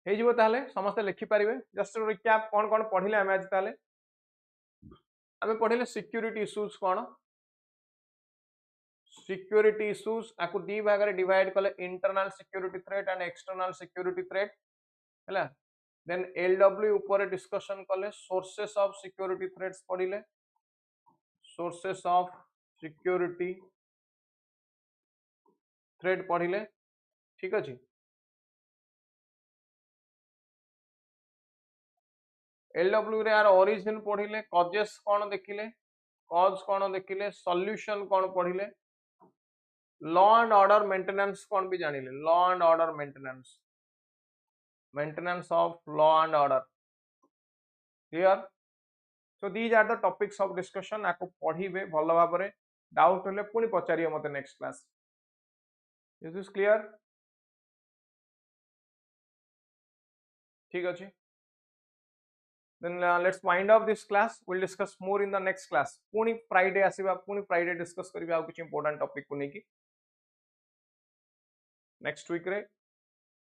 समस्त लिखिपारे जस्ट रिक्याप कौन कौन पढ़ले आम आज आम पढ़ले सिक्यूरीटी इश्यूज कौन सिक्यूरीटी इश्यूज आपको दी भाग में डिवाइड कले internal security threat and external security threat है देन एलडब्ल्यू ऊपर डिस्कशन कले सोर्सेस ऑफ सिक्यूरीटी थ्रेट्स पढ़ले सोर्सेस ऑफ सिक्यूरीटी थ्रेट पढ़ले ठीक अच्छे एलडब्ल्यू रे यार ओरिजिन पढ़िले कॉजेस कौन देखिले कॉज कौन देखिले सॉल्यूशन कौन पढ़िले लॉ एंड ऑर्डर मेंटेनेंस कौन भी जानिले law and order maintenance of law and order clear so these are the topics of discussion आपको पढ़िबे भल भाव में डाउट हेले पुणी पचारिए मते next class is this clear ठीक अछि then let's wind up this class we'll discuss more in the next class पुणी फ्राइडे आसीबा पुणी फ्राइडे डिस्कस करबा आ कुछ इंपोर्टेंट टॉपिक को नेकी नेक्स्ट वीक रे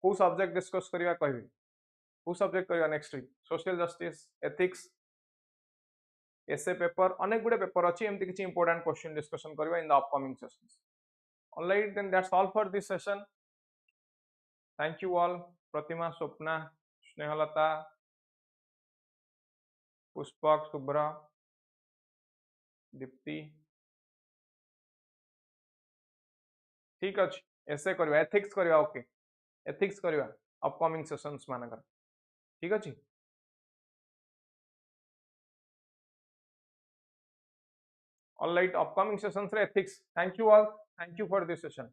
को सब्जेक्ट डिस्कस करबा कहबी को सब्जेक्ट करबा next week social justice ethics essay paper अनेक गुडे पेपर अछि एमती किछि इंपोर्टेंट क्वेश्चन डिस्कशन करबा in the upcoming sessions alright then that's all for this session thank you all Pratima Swapna Snehalata Pushpak Shubhra Dipti ठीक अछि एसे करबा एथिक्स करबा ओके एथिक्स करबा अपकमिंग सेशंस मानकर ठीक अछि ऑल राइट अपकमिंग सेशंस रे ethics thank you all thank you for this session